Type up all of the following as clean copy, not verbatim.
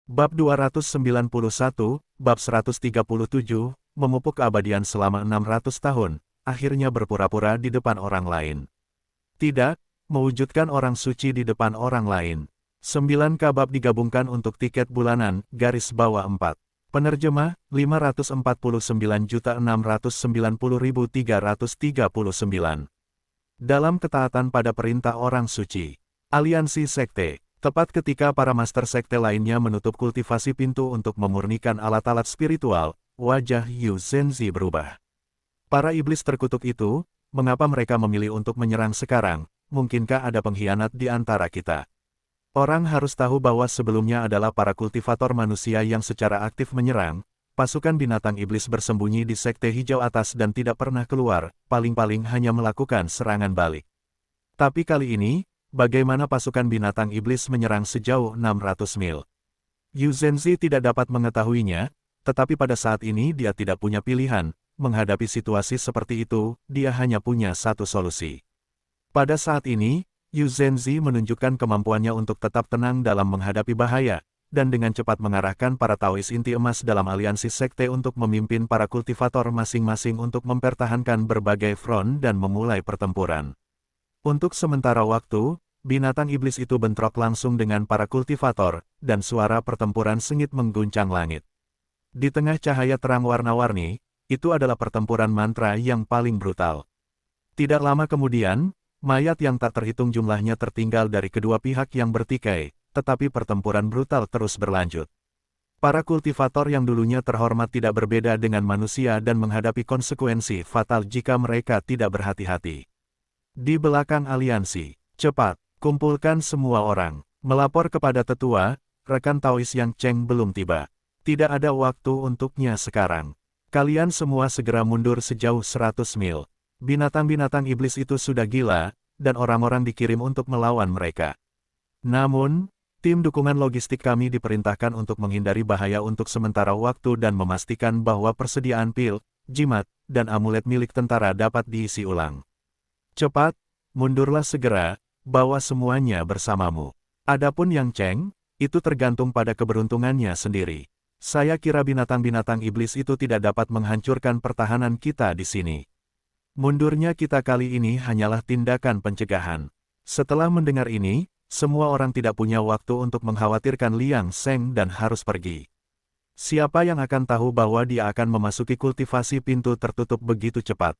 Bab 291, Bab 137, memupuk keabadian selama 600 tahun, akhirnya berpura-pura di depan orang lain. Tidak, mewujudkan orang suci di depan orang lain. 9 bab digabungkan untuk tiket bulanan, garis bawah 4. Penerjemah, 549.690.339. Dalam ketaatan pada perintah orang suci. Aliansi Sekte. Tepat ketika para master sekte lainnya menutup kultivasi pintu untuk memurnikan alat-alat spiritual, wajah Yu Zhenzi berubah. Para iblis terkutuk itu, mengapa mereka memilih untuk menyerang sekarang? Mungkinkah ada pengkhianat di antara kita? Orang harus tahu bahwa sebelumnya adalah para kultivator manusia yang secara aktif menyerang, pasukan binatang iblis bersembunyi di sekte hijau atas dan tidak pernah keluar, paling-paling hanya melakukan serangan balik. Tapi kali ini, bagaimana pasukan binatang iblis menyerang sejauh 600 mil? Yu Zhenzi tidak dapat mengetahuinya, tetapi pada saat ini dia tidak punya pilihan. Menghadapi situasi seperti itu, dia hanya punya satu solusi. Pada saat ini, Yu Zhenzi menunjukkan kemampuannya untuk tetap tenang dalam menghadapi bahaya, dan dengan cepat mengarahkan para Taois inti emas dalam aliansi sekte untuk memimpin para kultivator masing-masing untuk mempertahankan berbagai front dan memulai pertempuran. Untuk sementara waktu, binatang iblis itu bentrok langsung dengan para kultivator, dan suara pertempuran sengit mengguncang langit. Di tengah cahaya terang warna-warni, itu adalah pertempuran mantra yang paling brutal. Tidak lama kemudian, mayat yang tak terhitung jumlahnya tertinggal dari kedua pihak yang bertikai, tetapi pertempuran brutal terus berlanjut. Para kultivator yang dulunya terhormat tidak berbeda dengan manusia dan menghadapi konsekuensi fatal jika mereka tidak berhati-hati. Di belakang aliansi, cepat, kumpulkan semua orang, melapor kepada tetua, rekan Taois yang Cheng belum tiba. Tidak ada waktu untuknya sekarang. Kalian semua segera mundur sejauh 100 mil. Binatang-binatang iblis itu sudah gila, dan orang-orang dikirim untuk melawan mereka. Namun, tim dukungan logistik kami diperintahkan untuk menghindari bahaya untuk sementara waktu dan memastikan bahwa persediaan pil, jimat, dan amulet milik tentara dapat diisi ulang. Cepat, mundurlah segera, bawa semuanya bersamamu. Adapun yang Cheng, itu tergantung pada keberuntungannya sendiri. Saya kira binatang-binatang iblis itu tidak dapat menghancurkan pertahanan kita di sini. Mundurnya kita kali ini hanyalah tindakan pencegahan. Setelah mendengar ini, semua orang tidak punya waktu untuk mengkhawatirkan Liang Sheng dan harus pergi. Siapa yang akan tahu bahwa dia akan memasuki kultivasi pintu tertutup begitu cepat?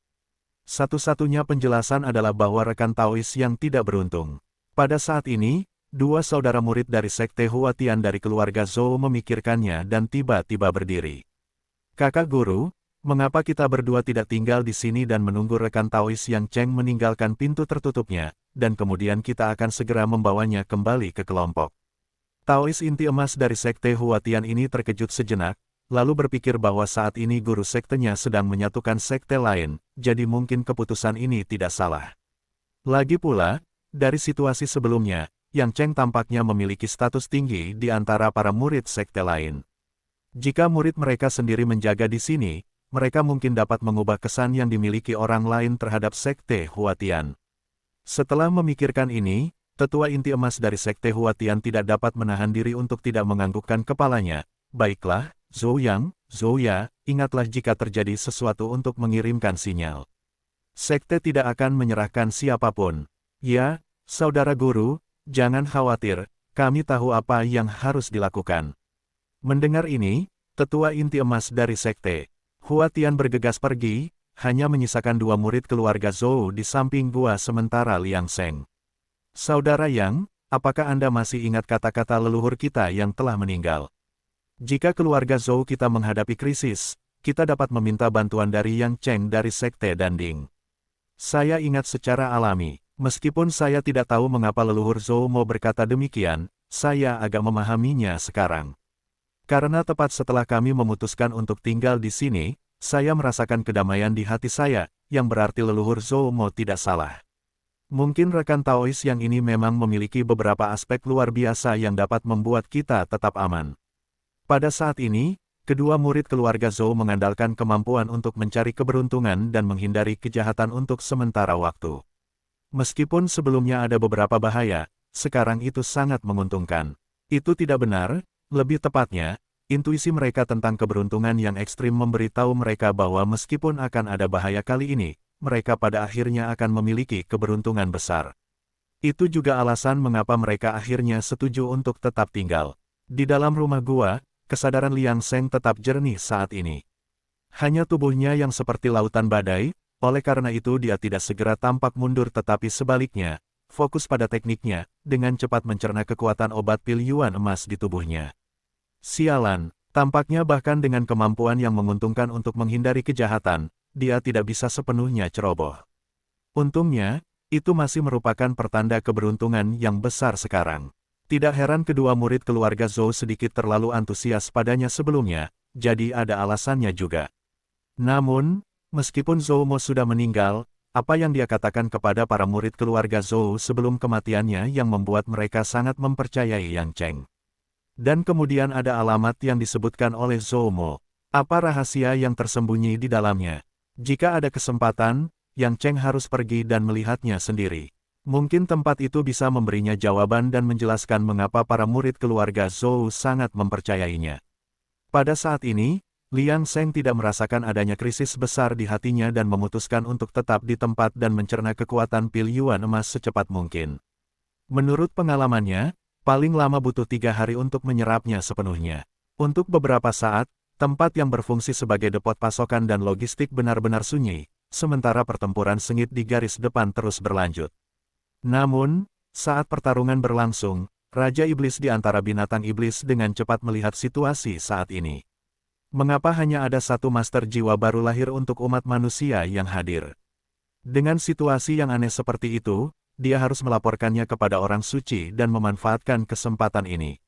Satu-satunya penjelasan adalah bahwa rekan Taois yang tidak beruntung. Pada saat ini, dua saudara murid dari sekte Huatian dari keluarga Zhou memikirkannya dan tiba-tiba berdiri. Kakak guru, mengapa kita berdua tidak tinggal di sini dan menunggu rekan Taois yang Cheng meninggalkan pintu tertutupnya, dan kemudian kita akan segera membawanya kembali ke kelompok. Taois inti emas dari sekte Huatian ini terkejut sejenak, lalu berpikir bahwa saat ini guru sektenya sedang menyatukan sekte lain, jadi mungkin keputusan ini tidak salah. Lagi pula, dari situasi sebelumnya, Yang Cheng tampaknya memiliki status tinggi di antara para murid sekte lain. Jika murid mereka sendiri menjaga di sini, mereka mungkin dapat mengubah kesan yang dimiliki orang lain terhadap sekte Huatian. Setelah memikirkan ini, tetua inti emas dari sekte Huatian tidak dapat menahan diri untuk tidak menganggukkan kepalanya. Baiklah, Zhou Yang, Zhou Ya, ingatlah jika terjadi sesuatu untuk mengirimkan sinyal. Sekte tidak akan menyerahkan siapapun. Ya, saudara guru, jangan khawatir, kami tahu apa yang harus dilakukan. Mendengar ini, tetua inti emas dari sekte Huatian bergegas pergi, hanya menyisakan dua murid keluarga Zhou di samping gua sementara Liang Sheng. Saudara Yang, apakah Anda masih ingat kata-kata leluhur kita yang telah meninggal? Jika keluarga Zhou kita menghadapi krisis, kita dapat meminta bantuan dari Yang Cheng dari sekte Danding. Saya ingat secara alami. Meskipun saya tidak tahu mengapa leluhur Zhou mau berkata demikian, saya agak memahaminya sekarang. Karena tepat setelah kami memutuskan untuk tinggal di sini, saya merasakan kedamaian di hati saya, yang berarti leluhur Zhou mau tidak salah. Mungkin rekan Taois yang ini memang memiliki beberapa aspek luar biasa yang dapat membuat kita tetap aman. Pada saat ini, kedua murid keluarga Zhou mengandalkan kemampuan untuk mencari keberuntungan dan menghindari kejahatan untuk sementara waktu. Meskipun sebelumnya ada beberapa bahaya, sekarang itu sangat menguntungkan. Itu tidak benar, Lebih tepatnya, intuisi mereka tentang keberuntungan yang ekstrim memberitahu mereka bahwa meskipun akan ada bahaya kali ini, mereka pada akhirnya akan memiliki keberuntungan besar. Itu juga alasan mengapa mereka akhirnya setuju untuk tetap tinggal. Di dalam rumah gua, kesadaran Liang Seng tetap jernih saat ini. Hanya tubuhnya yang seperti lautan badai, oleh karena itu dia tidak segera tampak mundur tetapi sebaliknya, fokus pada tekniknya, dengan cepat mencerna kekuatan obat pil Yuan emas di tubuhnya. Sialan, tampaknya bahkan dengan kemampuan yang menguntungkan untuk menghindari kejahatan, dia tidak bisa sepenuhnya ceroboh. Untungnya, itu masih merupakan pertanda keberuntungan yang besar sekarang. Tidak heran kedua murid keluarga Zhou sedikit terlalu antusias padanya sebelumnya, jadi ada alasannya juga. Namun, meskipun Zhou Mo sudah meninggal, apa yang dia katakan kepada para murid keluarga Zhou sebelum kematiannya yang membuat mereka sangat mempercayai Yang Cheng. Dan kemudian ada alamat yang disebutkan oleh Zhou Mo. Apa rahasia yang tersembunyi di dalamnya? Jika ada kesempatan, Yang Cheng harus pergi dan melihatnya sendiri. Mungkin tempat itu bisa memberinya jawaban dan menjelaskan mengapa para murid keluarga Zhou sangat mempercayainya. Pada saat ini, Liang Seng tidak merasakan adanya krisis besar di hatinya dan memutuskan untuk tetap di tempat dan mencerna kekuatan pil Yuan emas secepat mungkin. Menurut pengalamannya, paling lama butuh 3 hari untuk menyerapnya sepenuhnya. Untuk beberapa saat, tempat yang berfungsi sebagai depot pasokan dan logistik benar-benar sunyi, sementara pertempuran sengit di garis depan terus berlanjut. Namun, saat pertarungan berlangsung, Raja Iblis di antara binatang iblis dengan cepat melihat situasi saat ini. Mengapa hanya ada satu master jiwa baru lahir untuk umat manusia yang hadir? Dengan situasi yang aneh seperti itu, dia harus melaporkannya kepada orang suci dan memanfaatkan kesempatan ini.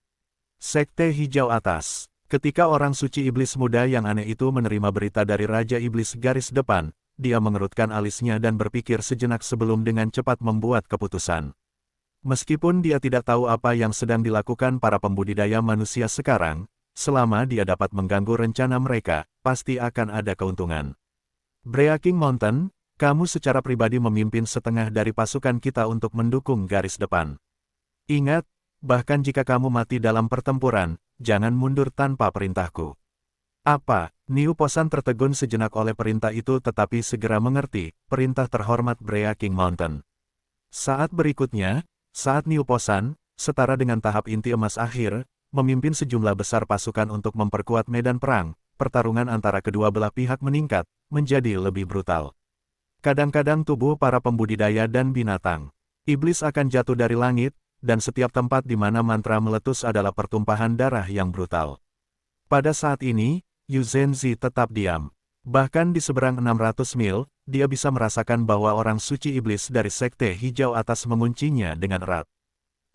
Sekte Hijau Atas. Ketika orang suci iblis muda yang aneh itu menerima berita dari Raja Iblis garis depan, dia mengerutkan alisnya dan berpikir sejenak sebelum dengan cepat membuat keputusan. Meskipun dia tidak tahu apa yang sedang dilakukan para pembudidaya manusia sekarang, selama dia dapat mengganggu rencana mereka, pasti akan ada keuntungan. Breaking Mountain, kamu secara pribadi memimpin setengah dari pasukan kita untuk mendukung garis depan. Ingat, bahkan jika kamu mati dalam pertempuran, jangan mundur tanpa perintahku. Apa? Niu Posan tertegun sejenak oleh perintah itu tetapi segera mengerti, perintah terhormat Breaking Mountain. Saat berikutnya, saat Niu Posan, setara dengan tahap inti emas akhir, memimpin sejumlah besar pasukan untuk memperkuat medan perang, pertarungan antara kedua belah pihak meningkat, menjadi lebih brutal. Kadang-kadang tubuh para pembudidaya dan binatang iblis akan jatuh dari langit, dan setiap tempat di mana mantra meletus adalah pertumpahan darah yang brutal. Pada saat ini, Yu Zhenzi tetap diam. Bahkan di seberang 600 mil, dia bisa merasakan bahwa orang suci iblis dari Sekte Hijau Atas menguncinya dengan erat.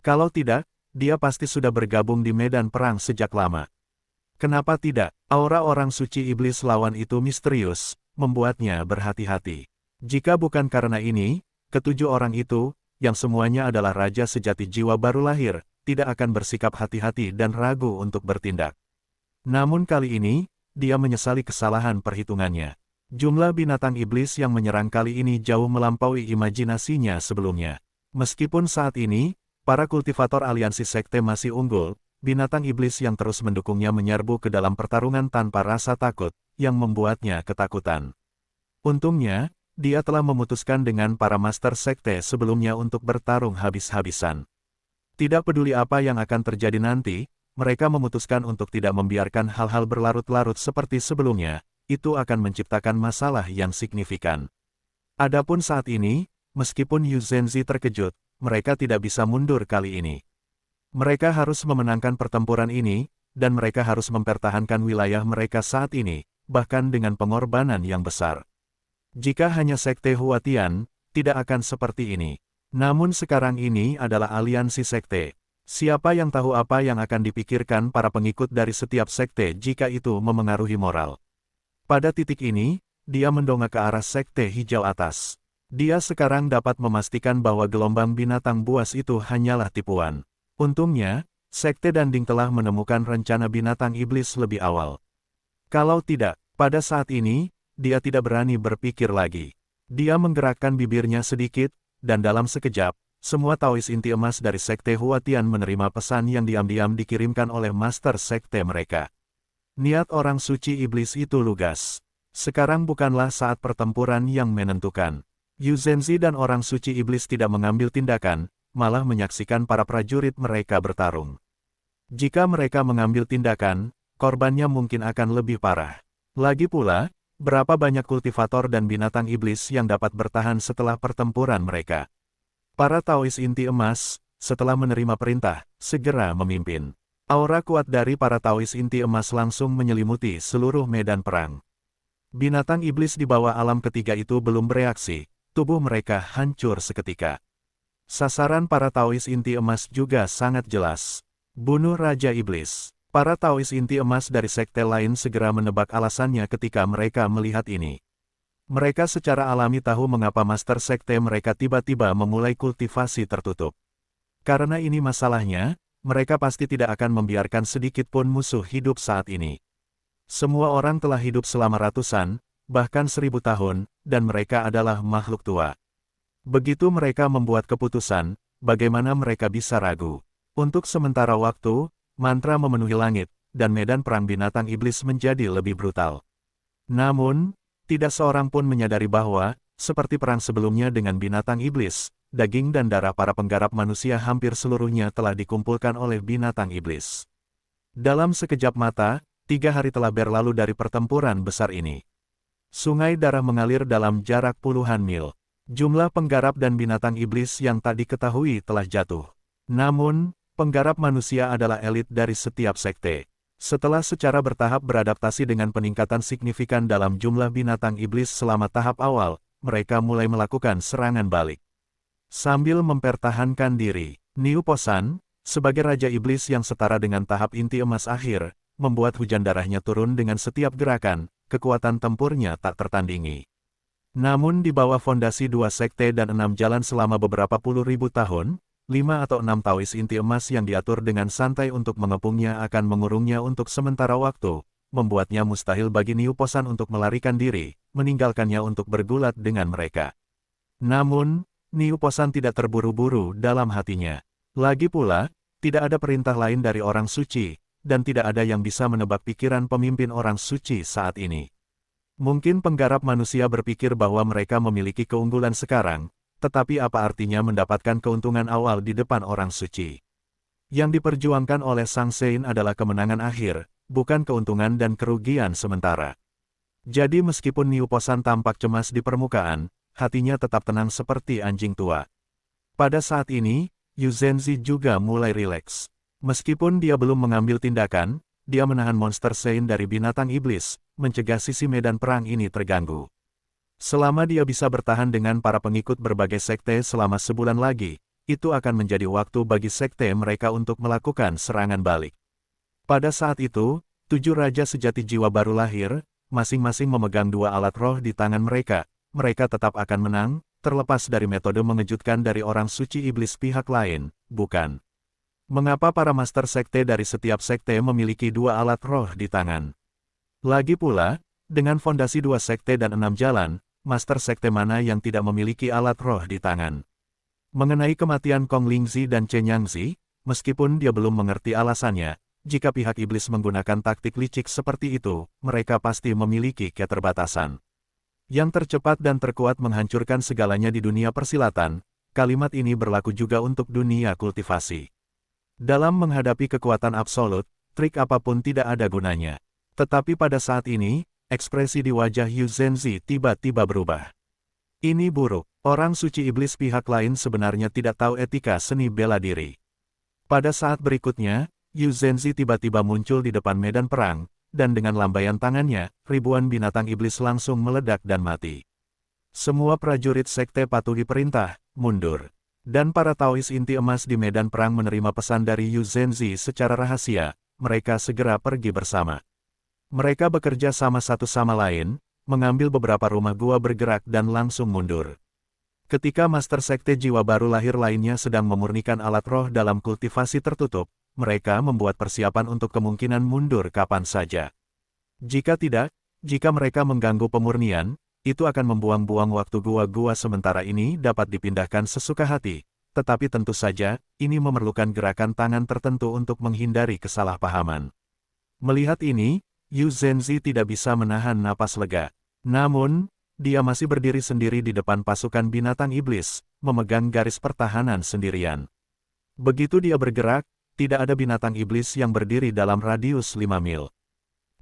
Kalau tidak, dia pasti sudah bergabung di medan perang sejak lama. Kenapa tidak? Aura orang suci iblis lawan itu misterius, membuatnya berhati-hati. Jika bukan karena ini, ketujuh orang itu, yang semuanya adalah raja sejati jiwa baru lahir, tidak akan bersikap hati-hati dan ragu untuk bertindak. Namun kali ini, dia menyesali kesalahan perhitungannya. Jumlah binatang iblis yang menyerang kali ini jauh melampaui imajinasinya sebelumnya. Meskipun saat ini, para kultivator aliansi sekte masih unggul, binatang iblis yang terus mendukungnya menyerbu ke dalam pertarungan tanpa rasa takut, yang membuatnya ketakutan. Untungnya, dia telah memutuskan dengan para master sekte sebelumnya untuk bertarung habis-habisan. Tidak peduli apa yang akan terjadi nanti, mereka memutuskan untuk tidak membiarkan hal-hal berlarut-larut seperti sebelumnya, itu akan menciptakan masalah yang signifikan. Adapun saat ini, meskipun Yu Zhenzi terkejut, mereka tidak bisa mundur kali ini. Mereka harus memenangkan pertempuran ini, dan mereka harus mempertahankan wilayah mereka saat ini, bahkan dengan pengorbanan yang besar. Jika hanya Sekte Huatian, tidak akan seperti ini. Namun sekarang ini adalah aliansi sekte. Siapa yang tahu apa yang akan dipikirkan para pengikut dari setiap sekte jika itu memengaruhi moral. Pada titik ini, dia mendongak ke arah Sekte Hijau Atas. Dia sekarang dapat memastikan bahwa gelombang binatang buas itu hanyalah tipuan. Untungnya, Sekte Danding telah menemukan rencana binatang iblis lebih awal. Kalau tidak, pada saat ini, dia tidak berani berpikir lagi. Dia menggerakkan bibirnya sedikit, dan dalam sekejap, semua Taois inti emas dari Sekte Huatian menerima pesan yang diam-diam dikirimkan oleh Master Sekte mereka. Niat orang suci iblis itu lugas. Sekarang bukanlah saat pertempuran yang menentukan. Yu Zhenzi dan orang suci iblis tidak mengambil tindakan, malah menyaksikan para prajurit mereka bertarung. Jika mereka mengambil tindakan, korbannya mungkin akan lebih parah. Lagi pula, berapa banyak kultivator dan binatang iblis yang dapat bertahan setelah pertempuran mereka? Para Taois inti emas, setelah menerima perintah, segera memimpin. Aura kuat dari para Taois inti emas langsung menyelimuti seluruh medan perang. Binatang iblis di bawah alam ketiga itu belum bereaksi, tubuh mereka hancur seketika. Sasaran para Taois inti emas juga sangat jelas. Bunuh Raja Iblis. Para Taois inti emas dari sekte lain segera menebak alasannya ketika mereka melihat ini. Mereka secara alami tahu mengapa Master Sekte mereka tiba-tiba memulai kultivasi tertutup. Karena ini masalahnya, mereka pasti tidak akan membiarkan sedikit pun musuh hidup saat ini. Semua orang telah hidup selama ratusan, bahkan 1000 tahun, dan mereka adalah makhluk tua. Begitu mereka membuat keputusan, bagaimana mereka bisa ragu? Untuk sementara waktu, mantra memenuhi langit, dan medan perang binatang iblis menjadi lebih brutal. Namun, tidak seorang pun menyadari bahwa, seperti perang sebelumnya dengan binatang iblis, daging dan darah para penggarap manusia hampir seluruhnya telah dikumpulkan oleh binatang iblis. Dalam sekejap mata, 3 hari telah berlalu dari pertempuran besar ini. Sungai darah mengalir dalam jarak puluhan mil. Jumlah penggarap dan binatang iblis yang tak diketahui telah jatuh. Namun, penggarap manusia adalah elit dari setiap sekte. Setelah secara bertahap beradaptasi dengan peningkatan signifikan dalam jumlah binatang iblis selama tahap awal, mereka mulai melakukan serangan balik. Sambil mempertahankan diri, Niu Posan, sebagai Raja Iblis yang setara dengan tahap inti emas akhir, membuat hujan darahnya turun dengan setiap gerakan, kekuatan tempurnya tak tertandingi. Namun di bawah fondasi 2 sekte dan 6 jalan selama beberapa puluh ribu tahun, 5 atau 6 Taois inti emas yang diatur dengan santai untuk mengepungnya akan mengurungnya untuk sementara waktu, membuatnya mustahil bagi Niu Posan untuk melarikan diri, meninggalkannya untuk bergulat dengan mereka. Namun, Niu Posan tidak terburu-buru dalam hatinya. Lagi pula, tidak ada perintah lain dari orang suci, dan tidak ada yang bisa menebak pikiran pemimpin orang suci saat ini. Mungkin penggarap manusia berpikir bahwa mereka memiliki keunggulan sekarang, tetapi apa artinya mendapatkan keuntungan awal di depan orang suci? Yang diperjuangkan oleh Sang Sein adalah kemenangan akhir, bukan keuntungan dan kerugian sementara. Jadi meskipun Niu Posan tampak cemas di permukaan, hatinya tetap tenang seperti anjing tua. Pada saat ini, Yu Zhenzi juga mulai rileks. Meskipun dia belum mengambil tindakan, dia menahan monster Sein dari binatang iblis, mencegah sisi medan perang ini terganggu. Selama dia bisa bertahan dengan para pengikut berbagai sekte selama sebulan lagi, itu akan menjadi waktu bagi sekte mereka untuk melakukan serangan balik. Pada saat itu, 7 raja sejati jiwa baru lahir, masing-masing memegang 2 alat roh di tangan mereka. Mereka tetap akan menang, terlepas dari metode mengejutkan dari orang suci iblis pihak lain, bukan? Mengapa para master sekte dari setiap sekte memiliki 2 alat roh di tangan? Lagi pula, dengan fondasi 2 sekte dan 6 jalan, master sekte mana yang tidak memiliki alat roh di tangan? Mengenai kematian Kong Lingzi dan Chen Yangzi, meskipun dia belum mengerti alasannya, jika pihak iblis menggunakan taktik licik seperti itu, mereka pasti memiliki keterbatasan. Yang tercepat dan terkuat menghancurkan segalanya di dunia persilatan, kalimat ini berlaku juga untuk dunia kultivasi. Dalam menghadapi kekuatan absolut, trik apapun tidak ada gunanya. Tetapi pada saat ini, ekspresi di wajah Yu Zhenzi tiba-tiba berubah. Ini buruk. Orang suci iblis pihak lain sebenarnya tidak tahu etika seni bela diri. Pada saat berikutnya, Yu Zhenzi tiba-tiba muncul di depan medan perang, dan dengan lambaian tangannya, ribuan binatang iblis langsung meledak dan mati. Semua prajurit sekte patuhi perintah, mundur. Dan para Taois inti emas di medan perang menerima pesan dari Yu Zhenzi secara rahasia, mereka segera pergi bersama. Mereka bekerja sama satu sama lain, mengambil beberapa rumah gua bergerak dan langsung mundur. Ketika Master Sekte Jiwa Baru lahir lainnya sedang memurnikan alat roh dalam kultivasi tertutup, mereka membuat persiapan untuk kemungkinan mundur kapan saja. Jika tidak, jika mereka mengganggu pemurnian, itu akan membuang-buang waktu gua-gua sementara ini dapat dipindahkan sesuka hati, tetapi tentu saja, ini memerlukan gerakan tangan tertentu untuk menghindari kesalahpahaman. Melihat ini, Yu Zhenzi tidak bisa menahan napas lega. Namun, dia masih berdiri sendiri di depan pasukan binatang iblis, memegang garis pertahanan sendirian. Begitu dia bergerak, tidak ada binatang iblis yang berdiri dalam radius 5 mil.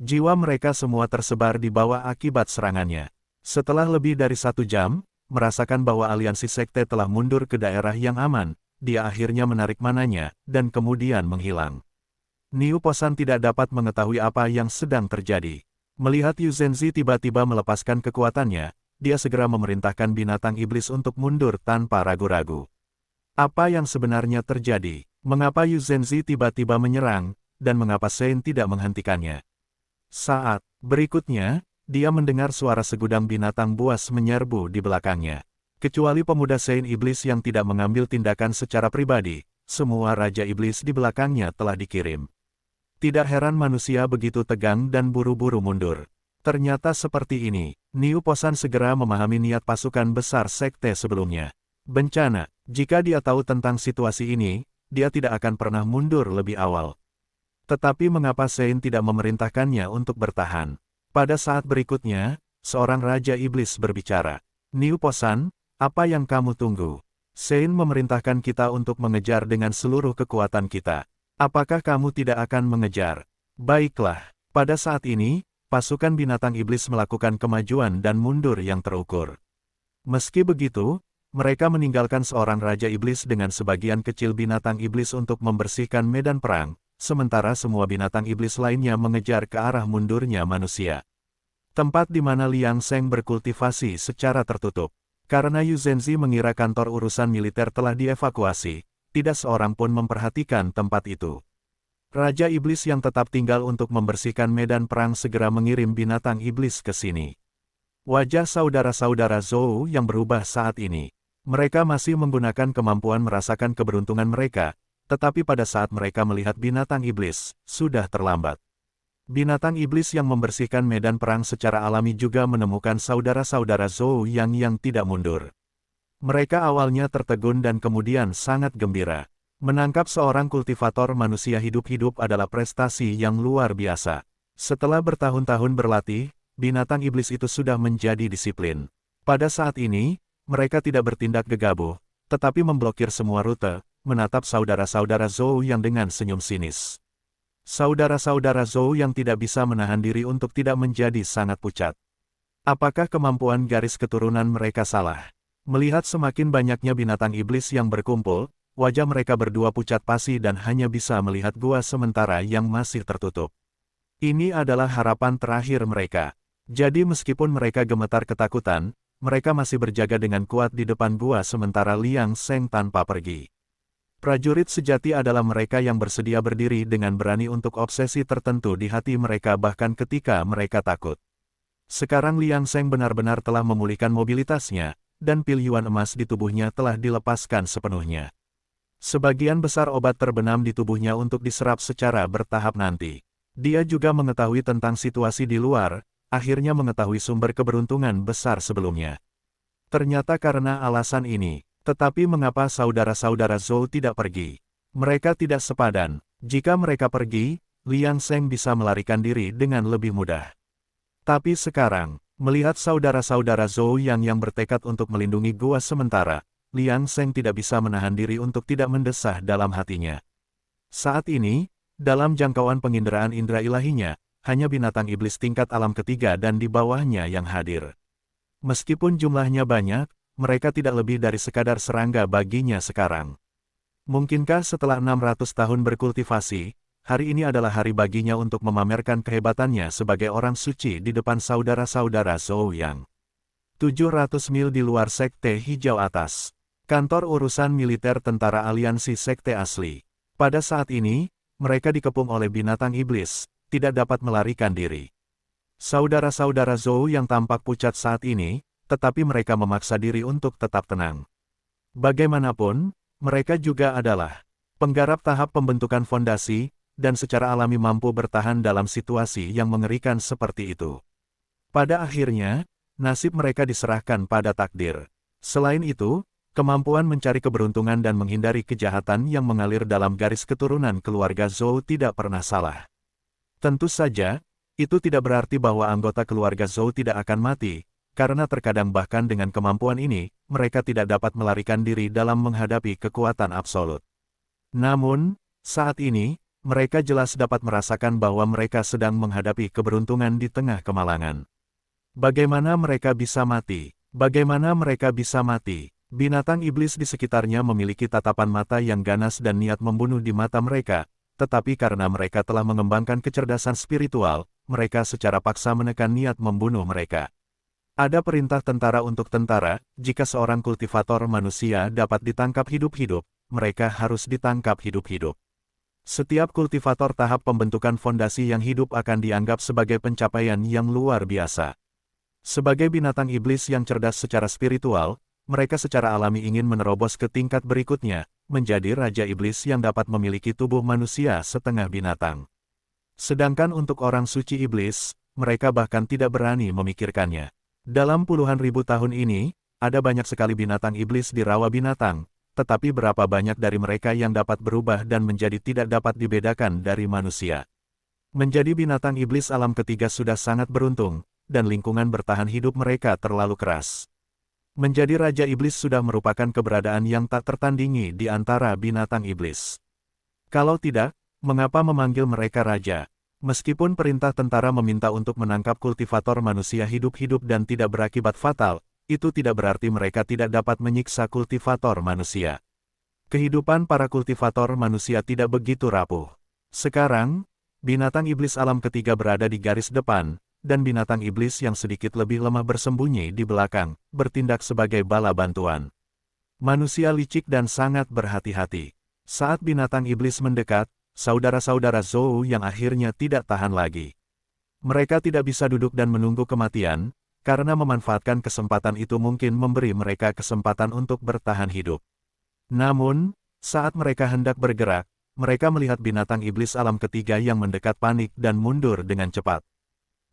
Jiwa mereka semua tersebar di bawah akibat serangannya. Setelah lebih dari 1 jam, merasakan bahwa aliansi sekte telah mundur ke daerah yang aman, dia akhirnya menarik mananya, dan kemudian menghilang. Niu Posan tidak dapat mengetahui apa yang sedang terjadi. Melihat Yu Zhenzi tiba-tiba melepaskan kekuatannya, dia segera memerintahkan binatang iblis untuk mundur tanpa ragu-ragu. Apa yang sebenarnya terjadi? Mengapa Yu Zhenzi tiba-tiba menyerang, dan mengapa Sein tidak menghentikannya? Saat berikutnya, dia mendengar suara segudang binatang buas menyerbu di belakangnya. Kecuali pemuda Sein iblis yang tidak mengambil tindakan secara pribadi, semua raja iblis di belakangnya telah dikirim. Tidak heran manusia begitu tegang dan buru-buru mundur. Ternyata seperti ini, Niu Posan segera memahami niat pasukan besar sekte sebelumnya. Bencana, jika dia tahu tentang situasi ini, dia tidak akan pernah mundur lebih awal. Tetapi mengapa Sein tidak memerintahkannya untuk bertahan? Pada saat berikutnya, seorang raja iblis berbicara. Niu Posan, apa yang kamu tunggu? Sein memerintahkan kita untuk mengejar dengan seluruh kekuatan kita. Apakah kamu tidak akan mengejar? Baiklah, pada saat ini, pasukan binatang iblis melakukan kemajuan dan mundur yang terukur. Meski begitu, mereka meninggalkan seorang raja iblis dengan sebagian kecil binatang iblis untuk membersihkan medan perang, sementara semua binatang iblis lainnya mengejar ke arah mundurnya manusia. Tempat di mana Liang Sheng berkultivasi secara tertutup. Karena Yu Zhenzi mengira kantor urusan militer telah dievakuasi, tidak seorang pun memperhatikan tempat itu. Raja iblis yang tetap tinggal untuk membersihkan medan perang segera mengirim binatang iblis ke sini. Wajah saudara-saudara Zhou yang berubah saat ini. Mereka masih menggunakan kemampuan merasakan keberuntungan mereka, tetapi pada saat mereka melihat binatang iblis, sudah terlambat. Binatang iblis yang membersihkan medan perang secara alami juga menemukan saudara-saudara Zhou yang tidak mundur. Mereka awalnya tertegun dan kemudian sangat gembira. Menangkap seorang kultivator manusia hidup-hidup adalah prestasi yang luar biasa. Setelah bertahun-tahun berlatih, binatang iblis itu sudah menjadi disiplin. Pada saat ini, mereka tidak bertindak gegabah, tetapi memblokir semua rute, menatap saudara-saudara Zhou yang dengan senyum sinis. Saudara-saudara Zhou yang tidak bisa menahan diri untuk tidak menjadi sangat pucat. Apakah kemampuan garis keturunan mereka salah? Melihat semakin banyaknya binatang iblis yang berkumpul, wajah mereka berdua pucat pasi dan hanya bisa melihat gua sementara yang masih tertutup. Ini adalah harapan terakhir mereka. Jadi meskipun mereka gemetar ketakutan, mereka masih berjaga dengan kuat di depan gua sementara Liang Sheng tanpa pergi. Prajurit sejati adalah mereka yang bersedia berdiri dengan berani untuk obsesi tertentu di hati mereka bahkan ketika mereka takut. Sekarang Liang Sheng benar-benar telah memulihkan mobilitasnya, dan pil yuan emas di tubuhnya telah dilepaskan sepenuhnya. Sebagian besar obat terbenam di tubuhnya untuk diserap secara bertahap nanti. Dia juga mengetahui tentang situasi di luar, akhirnya mengetahui sumber keberuntungan besar sebelumnya. Ternyata karena alasan ini, tetapi mengapa saudara-saudara Zhou tidak pergi? Mereka tidak sepadan. Jika mereka pergi, Liang Sheng bisa melarikan diri dengan lebih mudah. Tapi sekarang, melihat saudara-saudara Zhou yang bertekad untuk melindungi gua sementara, Liang Sheng tidak bisa menahan diri untuk tidak mendesah dalam hatinya. Saat ini, dalam jangkauan penginderaan indera ilahinya, hanya binatang iblis tingkat alam ketiga dan di bawahnya yang hadir. Meskipun jumlahnya banyak, mereka tidak lebih dari sekadar serangga baginya sekarang. Mungkinkah setelah 600 tahun berkultivasi, hari ini adalah hari baginya untuk memamerkan kehebatannya sebagai orang suci di depan saudara-saudara Zhou yang 700 mil di luar Sekte Hijau Atas. Kantor urusan militer tentara aliansi Sekte asli. Pada saat ini, mereka dikepung oleh binatang iblis, tidak dapat melarikan diri. Saudara-saudara Zhou yang tampak pucat saat ini, tetapi mereka memaksa diri untuk tetap tenang. Bagaimanapun, mereka juga adalah penggarap tahap pembentukan fondasi, dan secara alami mampu bertahan dalam situasi yang mengerikan seperti itu. Pada akhirnya, nasib mereka diserahkan pada takdir. Selain itu, Kemampuan mencari keberuntungan dan menghindari kejahatan yang mengalir dalam garis keturunan keluarga Zhou tidak pernah salah. Tentu saja, itu tidak berarti bahwa anggota keluarga Zhou tidak akan mati, karena terkadang bahkan dengan kemampuan ini, mereka tidak dapat melarikan diri dalam menghadapi kekuatan absolut. Namun, saat ini, mereka jelas dapat merasakan bahwa mereka sedang menghadapi keberuntungan di tengah kemalangan. Bagaimana mereka bisa mati? Bagaimana mereka bisa mati? Binatang iblis di sekitarnya memiliki tatapan mata yang ganas dan niat membunuh di mata mereka, tetapi karena mereka telah mengembangkan kecerdasan spiritual, mereka secara paksa menekan niat membunuh mereka. Ada perintah tentara untuk tentara, jika seorang kultivator manusia dapat ditangkap hidup-hidup, mereka harus ditangkap hidup-hidup. Setiap kultivator tahap pembentukan fondasi yang hidup akan dianggap sebagai pencapaian yang luar biasa. Sebagai binatang iblis yang cerdas secara spiritual, mereka secara alami ingin menerobos ke tingkat berikutnya, menjadi Raja Iblis yang dapat memiliki tubuh manusia setengah binatang. Sedangkan untuk orang suci iblis, mereka bahkan tidak berani memikirkannya. Dalam puluhan ribu tahun ini, ada banyak sekali binatang iblis di rawa binatang, tetapi berapa banyak dari mereka yang dapat berubah dan menjadi tidak dapat dibedakan dari manusia. Menjadi binatang iblis alam ketiga sudah sangat beruntung, dan lingkungan bertahan hidup mereka terlalu keras. Menjadi Raja Iblis sudah merupakan keberadaan yang tak tertandingi di antara binatang iblis. Kalau tidak, mengapa memanggil mereka Raja? Meskipun perintah tentara meminta untuk menangkap kultivator manusia hidup-hidup dan tidak berakibat fatal, itu tidak berarti mereka tidak dapat menyiksa kultivator manusia. Kehidupan para kultivator manusia tidak begitu rapuh. Sekarang, binatang iblis alam ketiga berada di garis depan, dan binatang iblis yang sedikit lebih lemah bersembunyi di belakang, bertindak sebagai bala bantuan. Manusia licik dan sangat berhati-hati. Saat binatang iblis mendekat, saudara-saudara Zhou yang akhirnya tidak tahan lagi. Mereka tidak bisa duduk dan menunggu kematian, karena memanfaatkan kesempatan itu mungkin memberi mereka kesempatan untuk bertahan hidup. Namun, saat mereka hendak bergerak, mereka melihat binatang iblis alam ketiga yang mendekat panik dan mundur dengan cepat.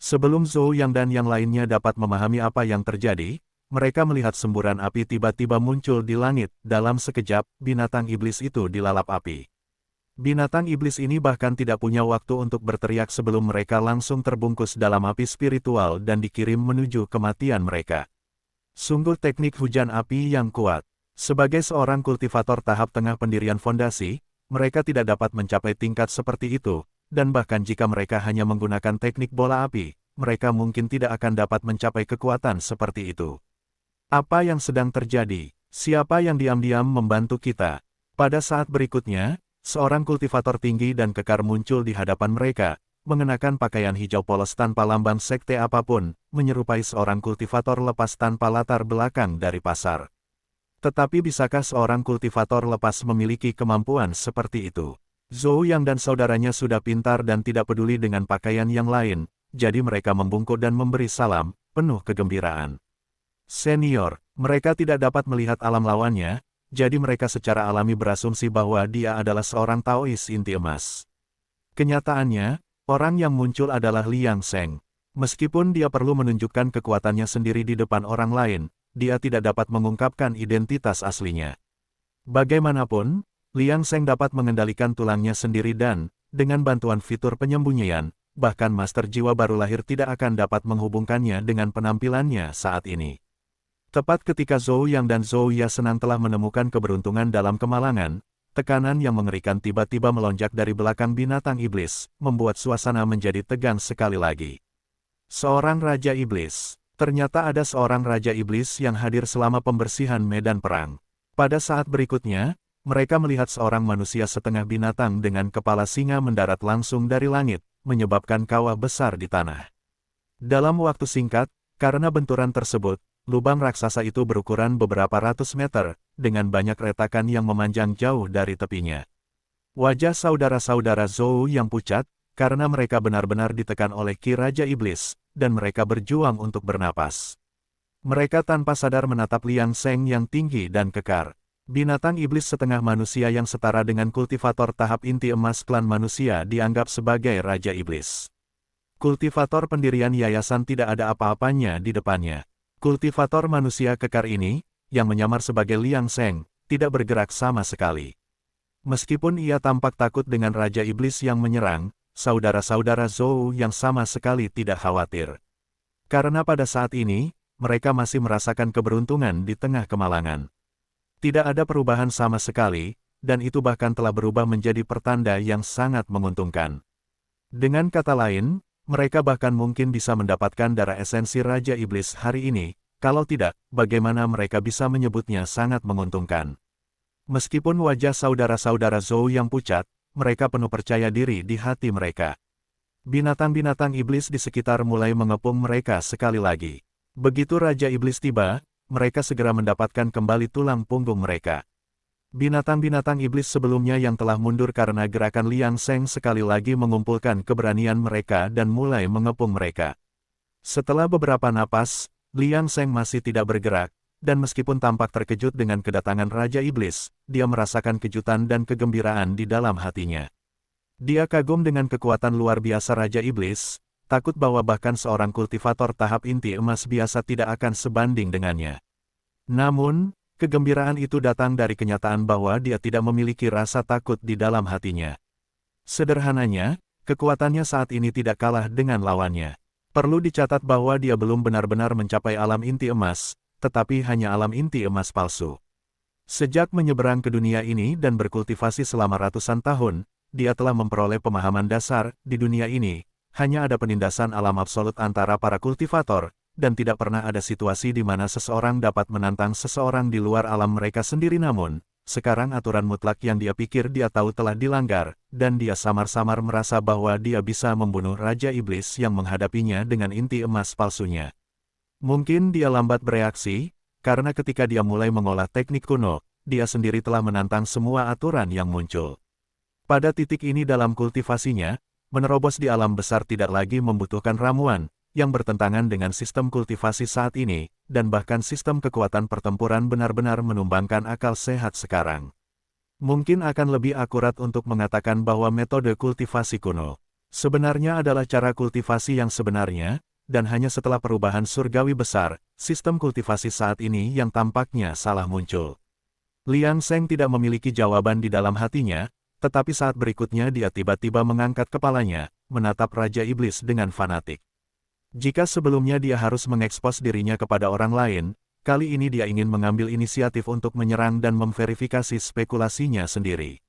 Sebelum Zhou Yang dan yang lainnya dapat memahami apa yang terjadi, mereka melihat semburan api tiba-tiba muncul di langit. Dalam sekejap, binatang iblis itu dilalap api. Binatang iblis ini bahkan tidak punya waktu untuk berteriak sebelum mereka langsung terbungkus dalam api spiritual dan dikirim menuju kematian mereka. Sungguh teknik hujan api yang kuat. Sebagai seorang kultivator tahap tengah pendirian fondasi, mereka tidak dapat mencapai tingkat seperti itu. Dan bahkan jika mereka hanya menggunakan teknik bola api, mereka mungkin tidak akan dapat mencapai kekuatan seperti itu. Apa yang sedang terjadi? Siapa yang diam-diam membantu kita? Pada saat berikutnya, seorang kultivator tinggi dan kekar muncul di hadapan mereka, mengenakan pakaian hijau polos tanpa lambang sekte apapun, menyerupai seorang kultivator lepas tanpa latar belakang dari pasar. Tetapi bisakah seorang kultivator lepas memiliki kemampuan seperti itu? Zhou Yang dan saudaranya sudah pintar dan tidak peduli dengan pakaian yang lain, jadi mereka membungkuk dan memberi salam, penuh kegembiraan. Senior, mereka tidak dapat melihat alam lawannya, jadi mereka secara alami berasumsi bahwa dia adalah seorang Taois inti emas. Kenyataannya, orang yang muncul adalah Liang Sheng. Meskipun dia perlu menunjukkan kekuatannya sendiri di depan orang lain, dia tidak dapat mengungkapkan identitas aslinya. Bagaimanapun, Liang Sheng dapat mengendalikan tulangnya sendiri dan, dengan bantuan fitur penyembunyian, bahkan master jiwa baru lahir tidak akan dapat menghubungkannya dengan penampilannya saat ini. Tepat ketika Zhou Yang dan Zhou Ya senang telah menemukan keberuntungan dalam kemalangan, tekanan yang mengerikan tiba-tiba melonjak dari belakang binatang iblis, membuat suasana menjadi tegang sekali lagi. Seorang Raja Iblis. Ternyata ada seorang Raja Iblis yang hadir selama pembersihan medan perang. Pada saat berikutnya, mereka melihat seorang manusia setengah binatang dengan kepala singa mendarat langsung dari langit, menyebabkan kawah besar di tanah. Dalam waktu singkat, karena benturan tersebut, lubang raksasa itu berukuran beberapa ratus meter, dengan banyak retakan yang memanjang jauh dari tepinya. Wajah saudara-saudara Zhou yang pucat, karena mereka benar-benar ditekan oleh Ki Raja Iblis, dan mereka berjuang untuk bernapas. Mereka tanpa sadar menatap Liang Sheng yang tinggi dan kekar. Binatang iblis setengah manusia yang setara dengan kultivator tahap inti emas klan manusia dianggap sebagai Raja Iblis. Kultivator pendirian yayasan tidak ada apa-apanya di depannya. Kultivator manusia kekar ini, yang menyamar sebagai Liang Sheng, tidak bergerak sama sekali. Meskipun ia tampak takut dengan Raja Iblis yang menyerang, saudara-saudara Zhou yang sama sekali tidak khawatir. Karena pada saat ini, mereka masih merasakan keberuntungan di tengah kemalangan. Tidak ada perubahan sama sekali, dan itu bahkan telah berubah menjadi pertanda yang sangat menguntungkan. Dengan kata lain, mereka bahkan mungkin bisa mendapatkan darah esensi Raja Iblis hari ini, kalau tidak, bagaimana mereka bisa menyebutnya sangat menguntungkan. Meskipun wajah saudara-saudara Zhou yang pucat, mereka penuh percaya diri di hati mereka. Binatang-binatang iblis di sekitar mulai mengepung mereka sekali lagi. Begitu Raja Iblis tiba, mereka segera mendapatkan kembali tulang punggung mereka. Binatang-binatang iblis sebelumnya yang telah mundur karena gerakan Liang Sheng sekali lagi mengumpulkan keberanian mereka dan mulai mengepung mereka. Setelah beberapa napas, Liang Sheng masih tidak bergerak, dan meskipun tampak terkejut dengan kedatangan Raja Iblis, dia merasakan kejutan dan kegembiraan di dalam hatinya. Dia kagum dengan kekuatan luar biasa Raja Iblis, takut bahwa bahkan seorang kultivator tahap inti emas biasa tidak akan sebanding dengannya. Namun, kegembiraan itu datang dari kenyataan bahwa dia tidak memiliki rasa takut di dalam hatinya. Sederhananya, kekuatannya saat ini tidak kalah dengan lawannya. Perlu dicatat bahwa dia belum benar-benar mencapai alam inti emas, tetapi hanya alam inti emas palsu. Sejak menyeberang ke dunia ini dan berkultivasi selama ratusan tahun, dia telah memperoleh pemahaman dasar, di dunia ini, hanya ada penindasan alam absolut antara para kultivator, dan tidak pernah ada situasi di mana seseorang dapat menantang seseorang di luar alam mereka sendiri. Namun, sekarang aturan mutlak yang dia pikir dia tahu telah dilanggar, dan dia samar-samar merasa bahwa dia bisa membunuh Raja Iblis yang menghadapinya dengan inti emas palsunya. Mungkin dia lambat bereaksi, karena ketika dia mulai mengolah teknik kuno, dia sendiri telah menantang semua aturan yang muncul. Pada titik ini dalam kultivasinya, menerobos di alam besar tidak lagi membutuhkan ramuan, yang bertentangan dengan sistem kultivasi saat ini, dan bahkan sistem kekuatan pertempuran benar-benar menumbangkan akal sehat sekarang. Mungkin akan lebih akurat untuk mengatakan bahwa metode kultivasi kuno sebenarnya adalah cara kultivasi yang sebenarnya, dan hanya setelah perubahan surgawi besar, sistem kultivasi saat ini yang tampaknya salah muncul. Liang Sheng tidak memiliki jawaban di dalam hatinya, tetapi saat berikutnya dia tiba-tiba mengangkat kepalanya, menatap Raja Iblis dengan fanatik. Jika sebelumnya dia harus mengekspos dirinya kepada orang lain, kali ini dia ingin mengambil inisiatif untuk menyerang dan memverifikasi spekulasinya sendiri.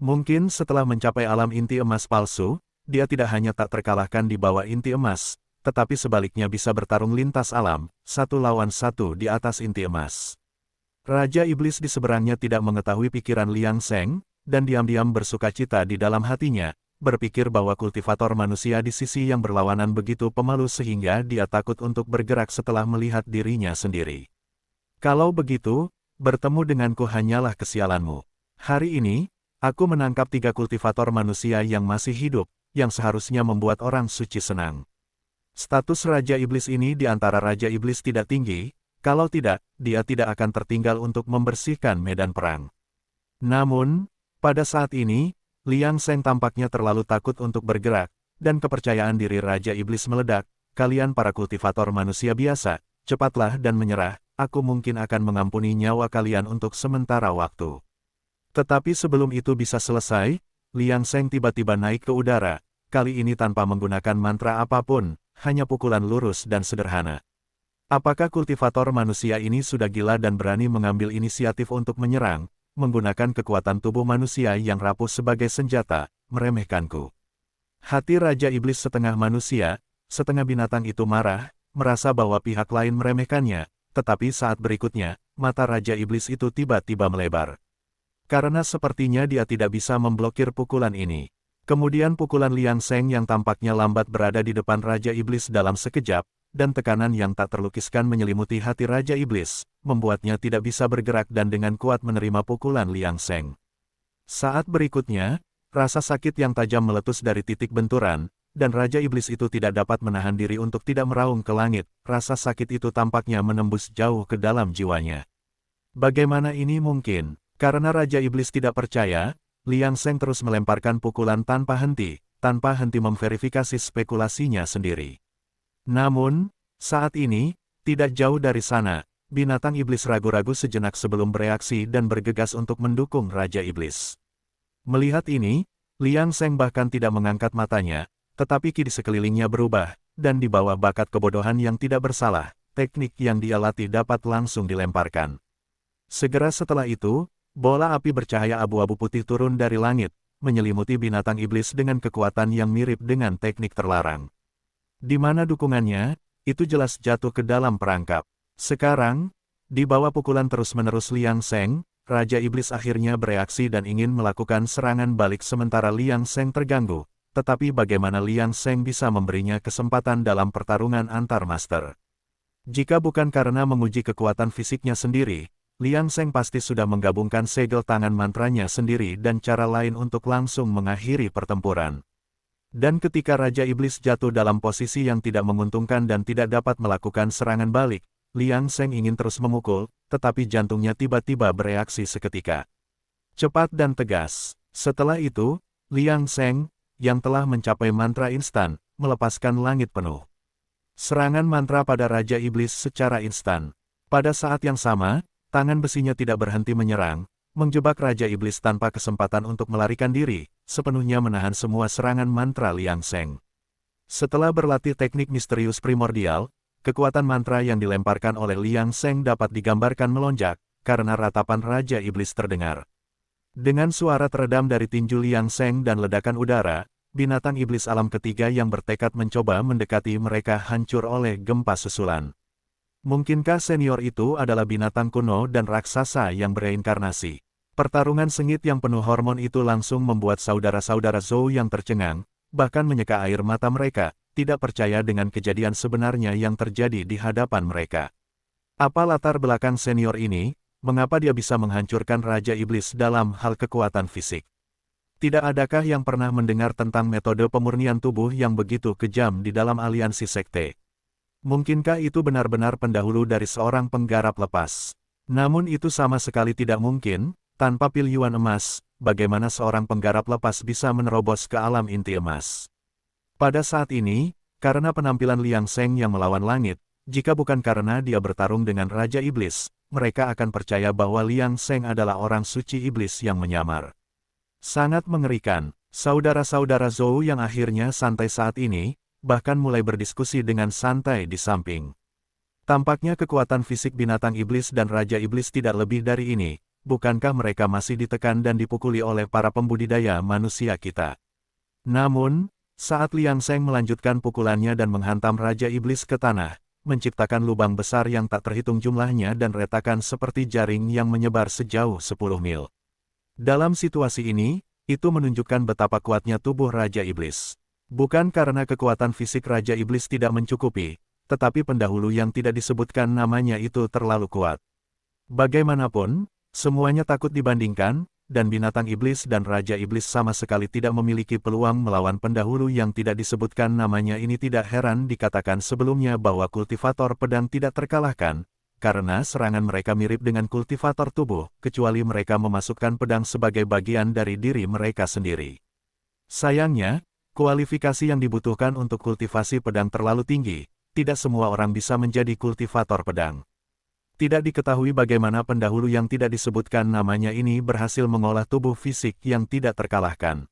Mungkin setelah mencapai alam inti emas palsu, dia tidak hanya tak terkalahkan di bawah inti emas, tetapi sebaliknya bisa bertarung lintas alam, satu lawan satu di atas inti emas. Raja Iblis di seberangnya tidak mengetahui pikiran Liang Sheng, dan diam-diam bersukacita di dalam hatinya, berpikir bahwa kultivator manusia di sisi yang berlawanan begitu pemalu sehingga dia takut untuk bergerak setelah melihat dirinya sendiri. Kalau begitu, bertemu denganku hanyalah kesialanmu. Hari ini, aku menangkap 3 kultivator manusia yang masih hidup, yang seharusnya membuat orang suci senang. Status Raja Iblis ini di antara Raja Iblis tidak tinggi, kalau tidak, dia tidak akan tertinggal untuk membersihkan medan perang. Namun, pada saat ini, Liang Sheng tampaknya terlalu takut untuk bergerak, dan kepercayaan diri Raja Iblis meledak. Kalian para kultivator manusia biasa, cepatlah dan menyerah, aku mungkin akan mengampuni nyawa kalian untuk sementara waktu. Tetapi sebelum itu bisa selesai, Liang Sheng tiba-tiba naik ke udara, kali ini tanpa menggunakan mantra apapun, hanya pukulan lurus dan sederhana. Apakah kultivator manusia ini sudah gila dan berani mengambil inisiatif untuk menyerang, menggunakan kekuatan tubuh manusia yang rapuh sebagai senjata, meremehkanku? Hati Raja Iblis setengah manusia, setengah binatang itu marah, merasa bahwa pihak lain meremehkannya, tetapi saat berikutnya, mata Raja Iblis itu tiba-tiba melebar. Karena sepertinya dia tidak bisa memblokir pukulan ini. Kemudian pukulan Liang Sheng yang tampaknya lambat berada di depan Raja Iblis dalam sekejap, dan tekanan yang tak terlukiskan menyelimuti hati Raja Iblis, membuatnya tidak bisa bergerak dan dengan kuat menerima pukulan Liang Sheng. Saat berikutnya, rasa sakit yang tajam meletus dari titik benturan, dan Raja Iblis itu tidak dapat menahan diri untuk tidak meraung ke langit. Rasa sakit itu tampaknya menembus jauh ke dalam jiwanya. Bagaimana ini mungkin? Karena Raja Iblis tidak percaya, Liang Sheng terus melemparkan pukulan tanpa henti memverifikasi spekulasinya sendiri. Namun, saat ini, tidak jauh dari sana, binatang iblis ragu-ragu sejenak sebelum bereaksi dan bergegas untuk mendukung Raja Iblis. Melihat ini, Liang Seng bahkan tidak mengangkat matanya, tetapi ki di sekelilingnya berubah, dan di bawah bakat kebodohan yang tidak bersalah, teknik yang dia latih dapat langsung dilemparkan. Segera setelah itu, bola api bercahaya abu-abu putih turun dari langit, menyelimuti binatang iblis dengan kekuatan yang mirip dengan teknik terlarang. Di mana dukungannya, itu jelas jatuh ke dalam perangkap. Sekarang, di bawah pukulan terus-menerus Liang Seng, Raja Iblis akhirnya bereaksi dan ingin melakukan serangan balik sementara Liang Seng terganggu. Tetapi bagaimana Liang Seng bisa memberinya kesempatan dalam pertarungan antar master? Jika bukan karena menguji kekuatan fisiknya sendiri, Liang Seng pasti sudah menggabungkan segel tangan mantranya sendiri dan cara lain untuk langsung mengakhiri pertempuran. Dan ketika Raja Iblis jatuh dalam posisi yang tidak menguntungkan dan tidak dapat melakukan serangan balik, Liang Seng ingin terus memukul, tetapi jantungnya tiba-tiba bereaksi seketika. Cepat dan tegas. Setelah itu, Liang Seng, yang telah mencapai mantra instan, melepaskan langit penuh. Serangan mantra pada Raja Iblis secara instan. Pada saat yang sama, tangan besinya tidak berhenti menyerang, menjebak Raja Iblis tanpa kesempatan untuk melarikan diri, sepenuhnya menahan semua serangan mantra Liang Seng. Setelah berlatih teknik misterius primordial, kekuatan mantra yang dilemparkan oleh Liang Seng dapat digambarkan melonjak, karena ratapan Raja Iblis terdengar. Dengan suara teredam dari tinju Liang Seng dan ledakan udara, binatang iblis alam ketiga yang bertekad mencoba mendekati mereka hancur oleh gempa susulan. Mungkinkah senior itu adalah binatang kuno dan raksasa yang bereinkarnasi? Pertarungan sengit yang penuh hormon itu langsung membuat saudara-saudara Zhou yang tercengang, bahkan menyeka air mata mereka, tidak percaya dengan kejadian sebenarnya yang terjadi di hadapan mereka. Apa latar belakang senior ini? Mengapa dia bisa menghancurkan Raja Iblis dalam hal kekuatan fisik? Tidak adakah yang pernah mendengar tentang metode pemurnian tubuh yang begitu kejam di dalam aliansi sekte? Mungkinkah itu benar-benar pendahulu dari seorang penggarap lepas? Namun itu sama sekali tidak mungkin, tanpa pilyuan emas, bagaimana seorang penggarap lepas bisa menerobos ke alam inti emas? Pada saat ini, karena penampilan Liang Seng yang melawan langit, jika bukan karena dia bertarung dengan Raja Iblis, mereka akan percaya bahwa Liang Seng adalah orang suci iblis yang menyamar. Sangat mengerikan, saudara-saudara Zhou yang akhirnya santai saat ini, bahkan mulai berdiskusi dengan santai di samping. Tampaknya kekuatan fisik binatang iblis dan Raja Iblis tidak lebih dari ini, bukankah mereka masih ditekan dan dipukuli oleh para pembudidaya manusia kita? Namun, saat Liang Seng melanjutkan pukulannya dan menghantam Raja Iblis ke tanah, menciptakan lubang besar yang tak terhitung jumlahnya dan retakan seperti jaring yang menyebar sejauh 10 mil. Dalam situasi ini, itu menunjukkan betapa kuatnya tubuh Raja Iblis. Bukan karena kekuatan fisik Raja Iblis tidak mencukupi, tetapi pendahulu yang tidak disebutkan namanya itu terlalu kuat. Bagaimanapun, semuanya takut dibandingkan, dan binatang iblis dan Raja Iblis sama sekali tidak memiliki peluang melawan pendahulu yang tidak disebutkan namanya ini. Tidak heran dikatakan sebelumnya bahwa kultivator pedang tidak terkalahkan, karena serangan mereka mirip dengan kultivator tubuh, kecuali mereka memasukkan pedang sebagai bagian dari diri mereka sendiri. Sayangnya, kualifikasi yang dibutuhkan untuk kultivasi pedang terlalu tinggi, tidak semua orang bisa menjadi kultivator pedang. Tidak diketahui bagaimana pendahulu yang tidak disebutkan namanya ini berhasil mengolah tubuh fisik yang tidak terkalahkan.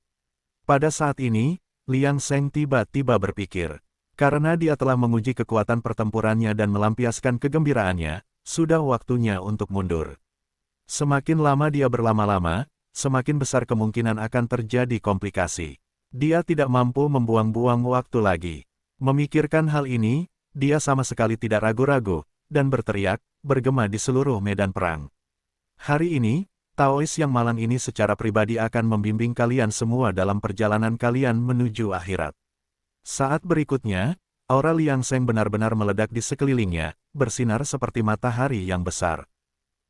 Pada saat ini, Liang Seng tiba-tiba berpikir, karena dia telah menguji kekuatan pertempurannya dan melampiaskan kegembiraannya, sudah waktunya untuk mundur. Semakin lama dia berlama-lama, semakin besar kemungkinan akan terjadi komplikasi. Dia tidak mampu membuang-buang waktu lagi. Memikirkan hal ini, dia sama sekali tidak ragu-ragu, dan berteriak, bergema di seluruh medan perang. Hari ini, Taois yang malang ini secara pribadi akan membimbing kalian semua dalam perjalanan kalian menuju akhirat. Saat berikutnya, aura Liang Seng benar-benar meledak di sekelilingnya, bersinar seperti matahari yang besar.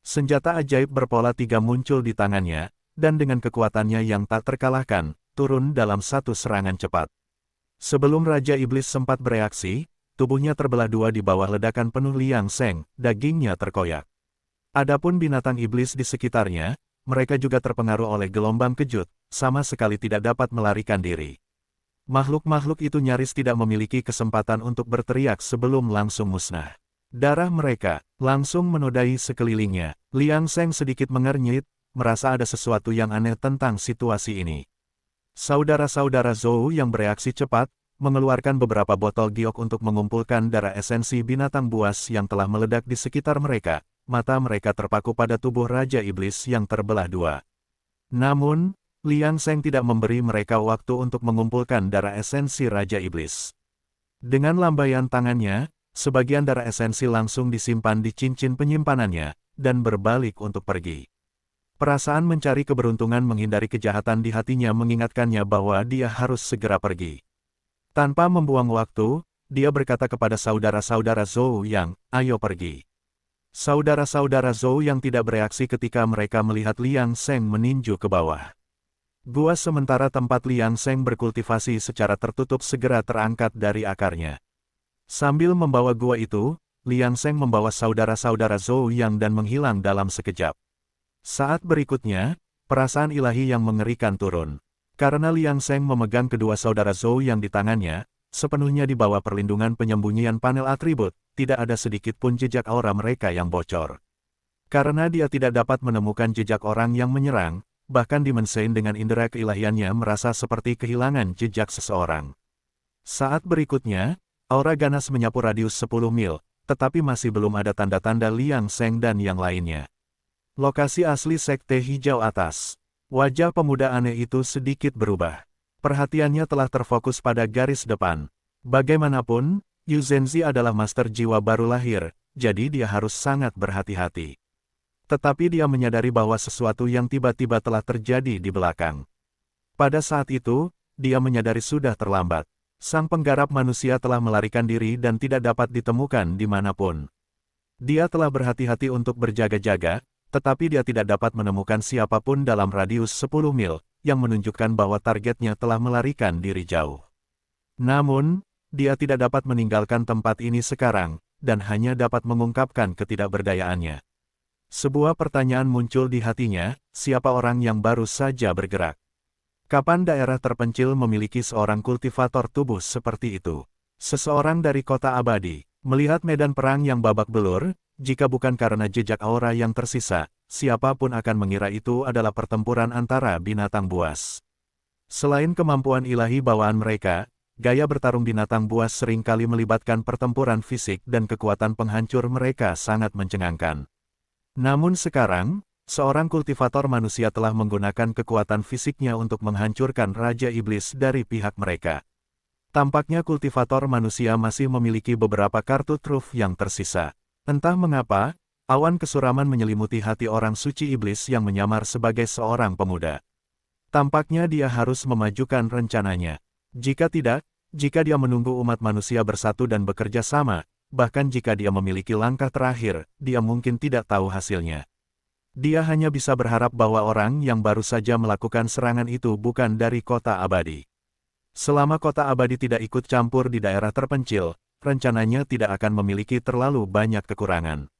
Senjata ajaib berpola 3 muncul di tangannya, dan dengan kekuatannya yang tak terkalahkan, turun dalam satu serangan cepat. Sebelum Raja Iblis sempat bereaksi, tubuhnya terbelah dua di bawah ledakan penuh Liang Seng, dagingnya terkoyak. Adapun binatang iblis di sekitarnya, mereka juga terpengaruh oleh gelombang kejut, sama sekali tidak dapat melarikan diri. Makhluk-makhluk itu nyaris tidak memiliki kesempatan untuk berteriak sebelum langsung musnah. Darah mereka langsung menodai sekelilingnya. Liang Seng sedikit mengernyit, merasa ada sesuatu yang aneh tentang situasi ini. Saudara-saudara Zhou yang bereaksi cepat, mengeluarkan beberapa botol giok untuk mengumpulkan darah esensi binatang buas yang telah meledak di sekitar mereka. Mata mereka terpaku pada tubuh Raja Iblis yang terbelah dua. Namun, Liang Seng tidak memberi mereka waktu untuk mengumpulkan darah esensi Raja Iblis. Dengan lambaian tangannya, sebagian darah esensi langsung disimpan di cincin penyimpanannya, dan berbalik untuk pergi. Perasaan mencari keberuntungan menghindari kejahatan di hatinya mengingatkannya bahwa dia harus segera pergi. Tanpa membuang waktu, dia berkata kepada saudara-saudara Zhou yang, "Ayo pergi." Saudara-saudara Zhou yang tidak bereaksi ketika mereka melihat Liang Seng meninju ke bawah. Gua sementara tempat Liang Seng berkultivasi secara tertutup segera terangkat dari akarnya. Sambil membawa gua itu, Liang Seng membawa saudara-saudara Zhou Yang dan menghilang dalam sekejap. Saat berikutnya, perasaan ilahi yang mengerikan turun. Karena Liang Seng memegang kedua saudara Zhou Yang di tangannya, sepenuhnya di bawah perlindungan penyembunyian panel atribut, tidak ada sedikit pun jejak aura mereka yang bocor. Karena dia tidak dapat menemukan jejak orang yang menyerang, bahkan Demon Sein dengan indera keilahiannya merasa seperti kehilangan jejak seseorang. Saat berikutnya, aura ganas menyapu radius 10 mil, tetapi masih belum ada tanda-tanda Liang Seng dan yang lainnya. Lokasi asli Sekte Hijau Atas. Wajah pemuda aneh itu sedikit berubah. Perhatiannya telah terfokus pada garis depan. Bagaimanapun, Yu Zhenzi adalah master jiwa baru lahir, jadi dia harus sangat berhati-hati. Tetapi dia menyadari bahwa sesuatu yang tiba-tiba telah terjadi di belakang. Pada saat itu, dia menyadari sudah terlambat. Sang penggarap manusia telah melarikan diri dan tidak dapat ditemukan dimanapun. Dia telah berhati-hati untuk berjaga-jaga, tetapi dia tidak dapat menemukan siapapun dalam radius 10 mil, yang menunjukkan bahwa targetnya telah melarikan diri jauh. Namun, dia tidak dapat meninggalkan tempat ini sekarang, dan hanya dapat mengungkapkan ketidakberdayaannya. Sebuah pertanyaan muncul di hatinya, siapa orang yang baru saja bergerak? Kapan daerah terpencil memiliki seorang kultivator tubuh seperti itu? Seseorang dari kota abadi, melihat medan perang yang babak belur, jika bukan karena jejak aura yang tersisa, siapapun akan mengira itu adalah pertempuran antara binatang buas. Selain kemampuan ilahi bawaan mereka, gaya bertarung binatang buas seringkali melibatkan pertempuran fisik dan kekuatan penghancur mereka sangat mencengangkan. Namun sekarang, seorang kultivator manusia telah menggunakan kekuatan fisiknya untuk menghancurkan Raja Iblis dari pihak mereka. Tampaknya kultivator manusia masih memiliki beberapa kartu truf yang tersisa. Entah mengapa, awan kesuraman menyelimuti hati orang suci iblis yang menyamar sebagai seorang pemuda. Tampaknya dia harus memajukan rencananya. Jika tidak, jika dia menunggu umat manusia bersatu dan bekerja sama, bahkan jika dia memiliki langkah terakhir, dia mungkin tidak tahu hasilnya. Dia hanya bisa berharap bahwa orang yang baru saja melakukan serangan itu bukan dari kota abadi. Selama kota abadi tidak ikut campur di daerah terpencil, rencananya tidak akan memiliki terlalu banyak kekurangan.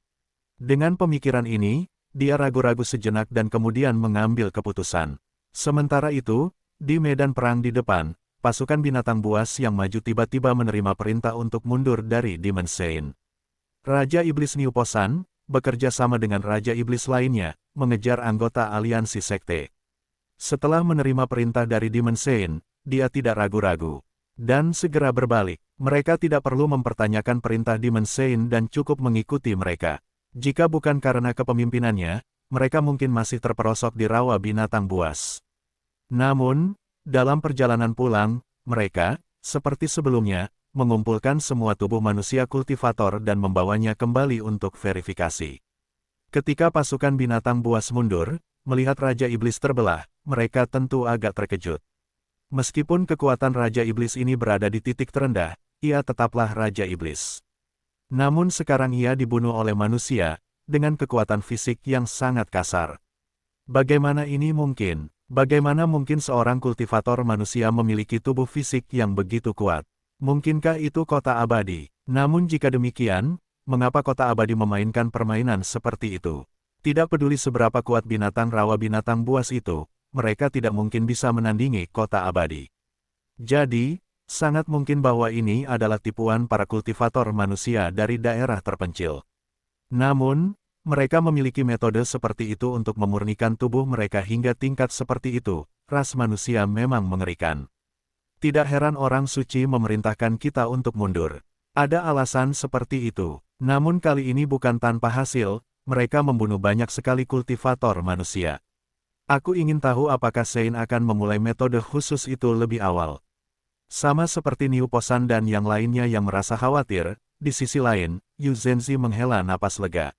Dengan pemikiran ini, dia ragu-ragu sejenak dan kemudian mengambil keputusan. Sementara itu, di medan perang di depan, pasukan binatang buas yang maju tiba-tiba menerima perintah untuk mundur dari Demon Sein. Raja Iblis Niu Posan, bekerja sama dengan Raja Iblis lainnya, mengejar anggota aliansi sekte. Setelah menerima perintah dari Demon Sein, dia tidak ragu-ragu. Dan segera berbalik, mereka tidak perlu mempertanyakan perintah Demon Sein dan cukup mengikuti mereka. Jika bukan karena kepemimpinannya, mereka mungkin masih terperosok di rawa binatang buas. Namun, dalam perjalanan pulang, mereka, seperti sebelumnya, mengumpulkan semua tubuh manusia kultivator dan membawanya kembali untuk verifikasi. Ketika pasukan binatang buas mundur, melihat Raja Iblis terbelah, mereka tentu agak terkejut. Meskipun kekuatan Raja Iblis ini berada di titik terendah, ia tetaplah Raja Iblis. Namun sekarang ia dibunuh oleh manusia, dengan kekuatan fisik yang sangat kasar. Bagaimana ini mungkin? Bagaimana mungkin seorang kultivator manusia memiliki tubuh fisik yang begitu kuat? Mungkinkah itu kota abadi? Namun jika demikian, mengapa kota abadi memainkan permainan seperti itu? Tidak peduli seberapa kuat binatang rawa binatang buas itu, mereka tidak mungkin bisa menandingi kota abadi. Jadi, Sangat mungkin bahwa ini adalah tipuan para kultivator manusia dari daerah terpencil. Namun, mereka memiliki metode seperti itu untuk memurnikan tubuh mereka hingga tingkat seperti itu. Ras manusia memang mengerikan. Tidak heran orang suci memerintahkan kita untuk mundur. Ada alasan seperti itu. Namun kali ini bukan tanpa hasil, mereka membunuh banyak sekali kultivator manusia. Aku ingin tahu apakah Sein akan memulai metode khusus itu lebih awal. Sama seperti Niu Posan dan yang lainnya yang merasa khawatir, di sisi lain, Yu Zhenzi menghela napas lega.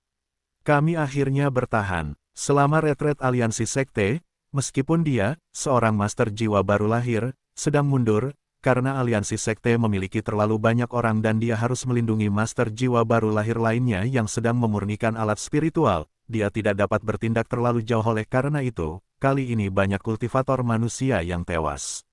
Kami akhirnya bertahan. Selama retret aliansi sekte, meskipun dia, seorang master jiwa baru lahir, sedang mundur, karena aliansi sekte memiliki terlalu banyak orang dan dia harus melindungi master jiwa baru lahir lainnya yang sedang memurnikan alat spiritual, dia tidak dapat bertindak terlalu jauh oleh karena itu, kali ini banyak kultivator manusia yang tewas.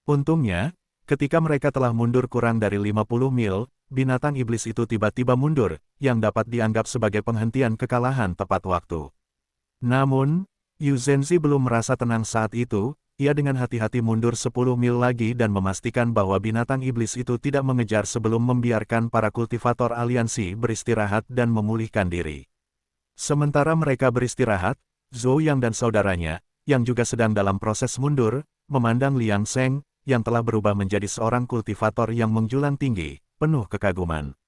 Untungnya, ketika mereka telah mundur kurang dari 50 mil, binatang iblis itu tiba-tiba mundur, yang dapat dianggap sebagai penghentian kekalahan tepat waktu. Namun, Yu Zhenzi belum merasa tenang saat itu, ia dengan hati-hati mundur 10 mil lagi dan memastikan bahwa binatang iblis itu tidak mengejar sebelum membiarkan para kultivator aliansi beristirahat dan memulihkan diri. Sementara mereka beristirahat, Zhou Yang dan saudaranya, yang juga sedang dalam proses mundur, memandang Liang Sheng, yang telah berubah menjadi seorang kultivator yang menjulang tinggi, penuh kekaguman.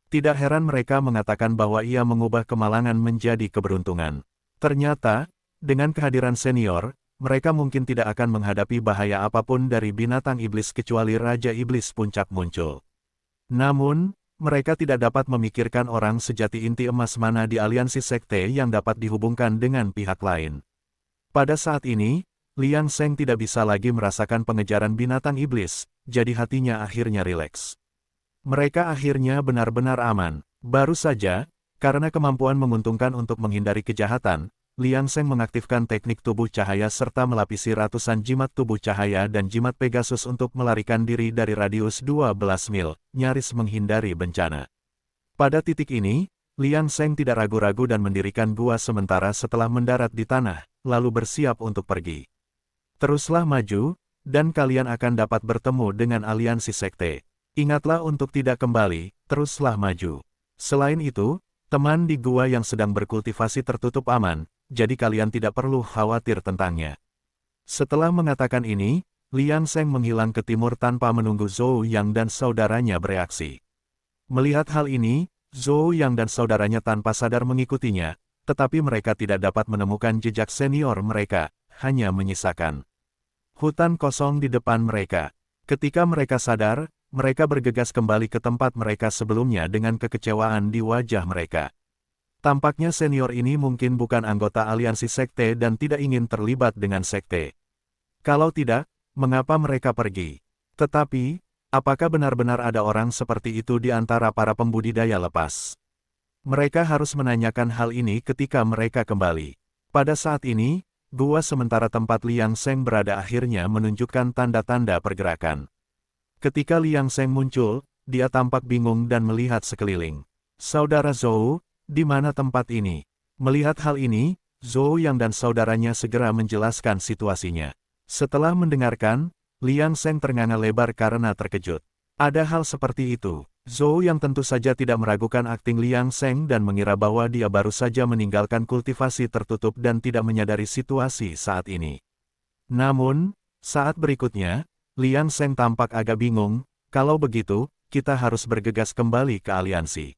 Tidak heran mereka mengatakan bahwa ia mengubah kemalangan menjadi keberuntungan. Ternyata, dengan kehadiran senior, mereka mungkin tidak akan menghadapi bahaya apapun dari binatang iblis kecuali Raja Iblis Puncak muncul. Namun, mereka tidak dapat memikirkan orang sejati inti emas mana di aliansi sekte yang dapat dihubungkan dengan pihak lain. Pada saat ini, Liang Sheng tidak bisa lagi merasakan pengejaran binatang iblis, jadi hatinya akhirnya rileks. Mereka akhirnya benar-benar aman. Baru saja, karena kemampuan menguntungkan untuk menghindari kejahatan, Liang Sheng mengaktifkan teknik tubuh cahaya serta melapisi ratusan jimat tubuh cahaya dan jimat Pegasus untuk melarikan diri dari radius 12 mil, nyaris menghindari bencana. Pada titik ini, Liang Sheng tidak ragu-ragu dan mendirikan gua sementara setelah mendarat di tanah, lalu bersiap untuk pergi. Teruslah maju, dan kalian akan dapat bertemu dengan aliansi sekte. Ingatlah untuk tidak kembali, teruslah maju. Selain itu, teman di gua yang sedang berkultivasi tertutup aman, jadi kalian tidak perlu khawatir tentangnya. Setelah mengatakan ini, Liang Sheng menghilang ke timur tanpa menunggu Zhou Yang dan saudaranya bereaksi. Melihat hal ini, Zhou Yang dan saudaranya tanpa sadar mengikutinya, tetapi mereka tidak dapat menemukan jejak senior mereka, hanya menyisakan hutan kosong di depan mereka. Ketika mereka sadar, mereka bergegas kembali ke tempat mereka sebelumnya dengan kekecewaan di wajah mereka. Tampaknya senior ini mungkin bukan anggota aliansi sekte dan tidak ingin terlibat dengan sekte. Kalau tidak, mengapa mereka pergi? Tetapi, apakah benar-benar ada orang seperti itu di antara para pembudidaya lepas? Mereka harus menanyakan hal ini ketika mereka kembali. Pada saat ini, gua sementara tempat Liang Sheng berada akhirnya menunjukkan tanda-tanda pergerakan. Ketika Liang Sheng muncul, dia tampak bingung dan melihat sekeliling. Saudara Zhou, di mana tempat ini? Melihat hal ini, Zhou Yang dan saudaranya segera menjelaskan situasinya. Setelah mendengarkan, Liang Sheng ternganga lebar karena terkejut. Ada hal seperti itu. Zhou Yang tentu saja tidak meragukan akting Liang Sheng dan mengira bahwa dia baru saja meninggalkan kultivasi tertutup dan tidak menyadari situasi saat ini. Namun, saat berikutnya, Liang Sheng tampak agak bingung. Kalau begitu, kita harus bergegas kembali ke aliansi.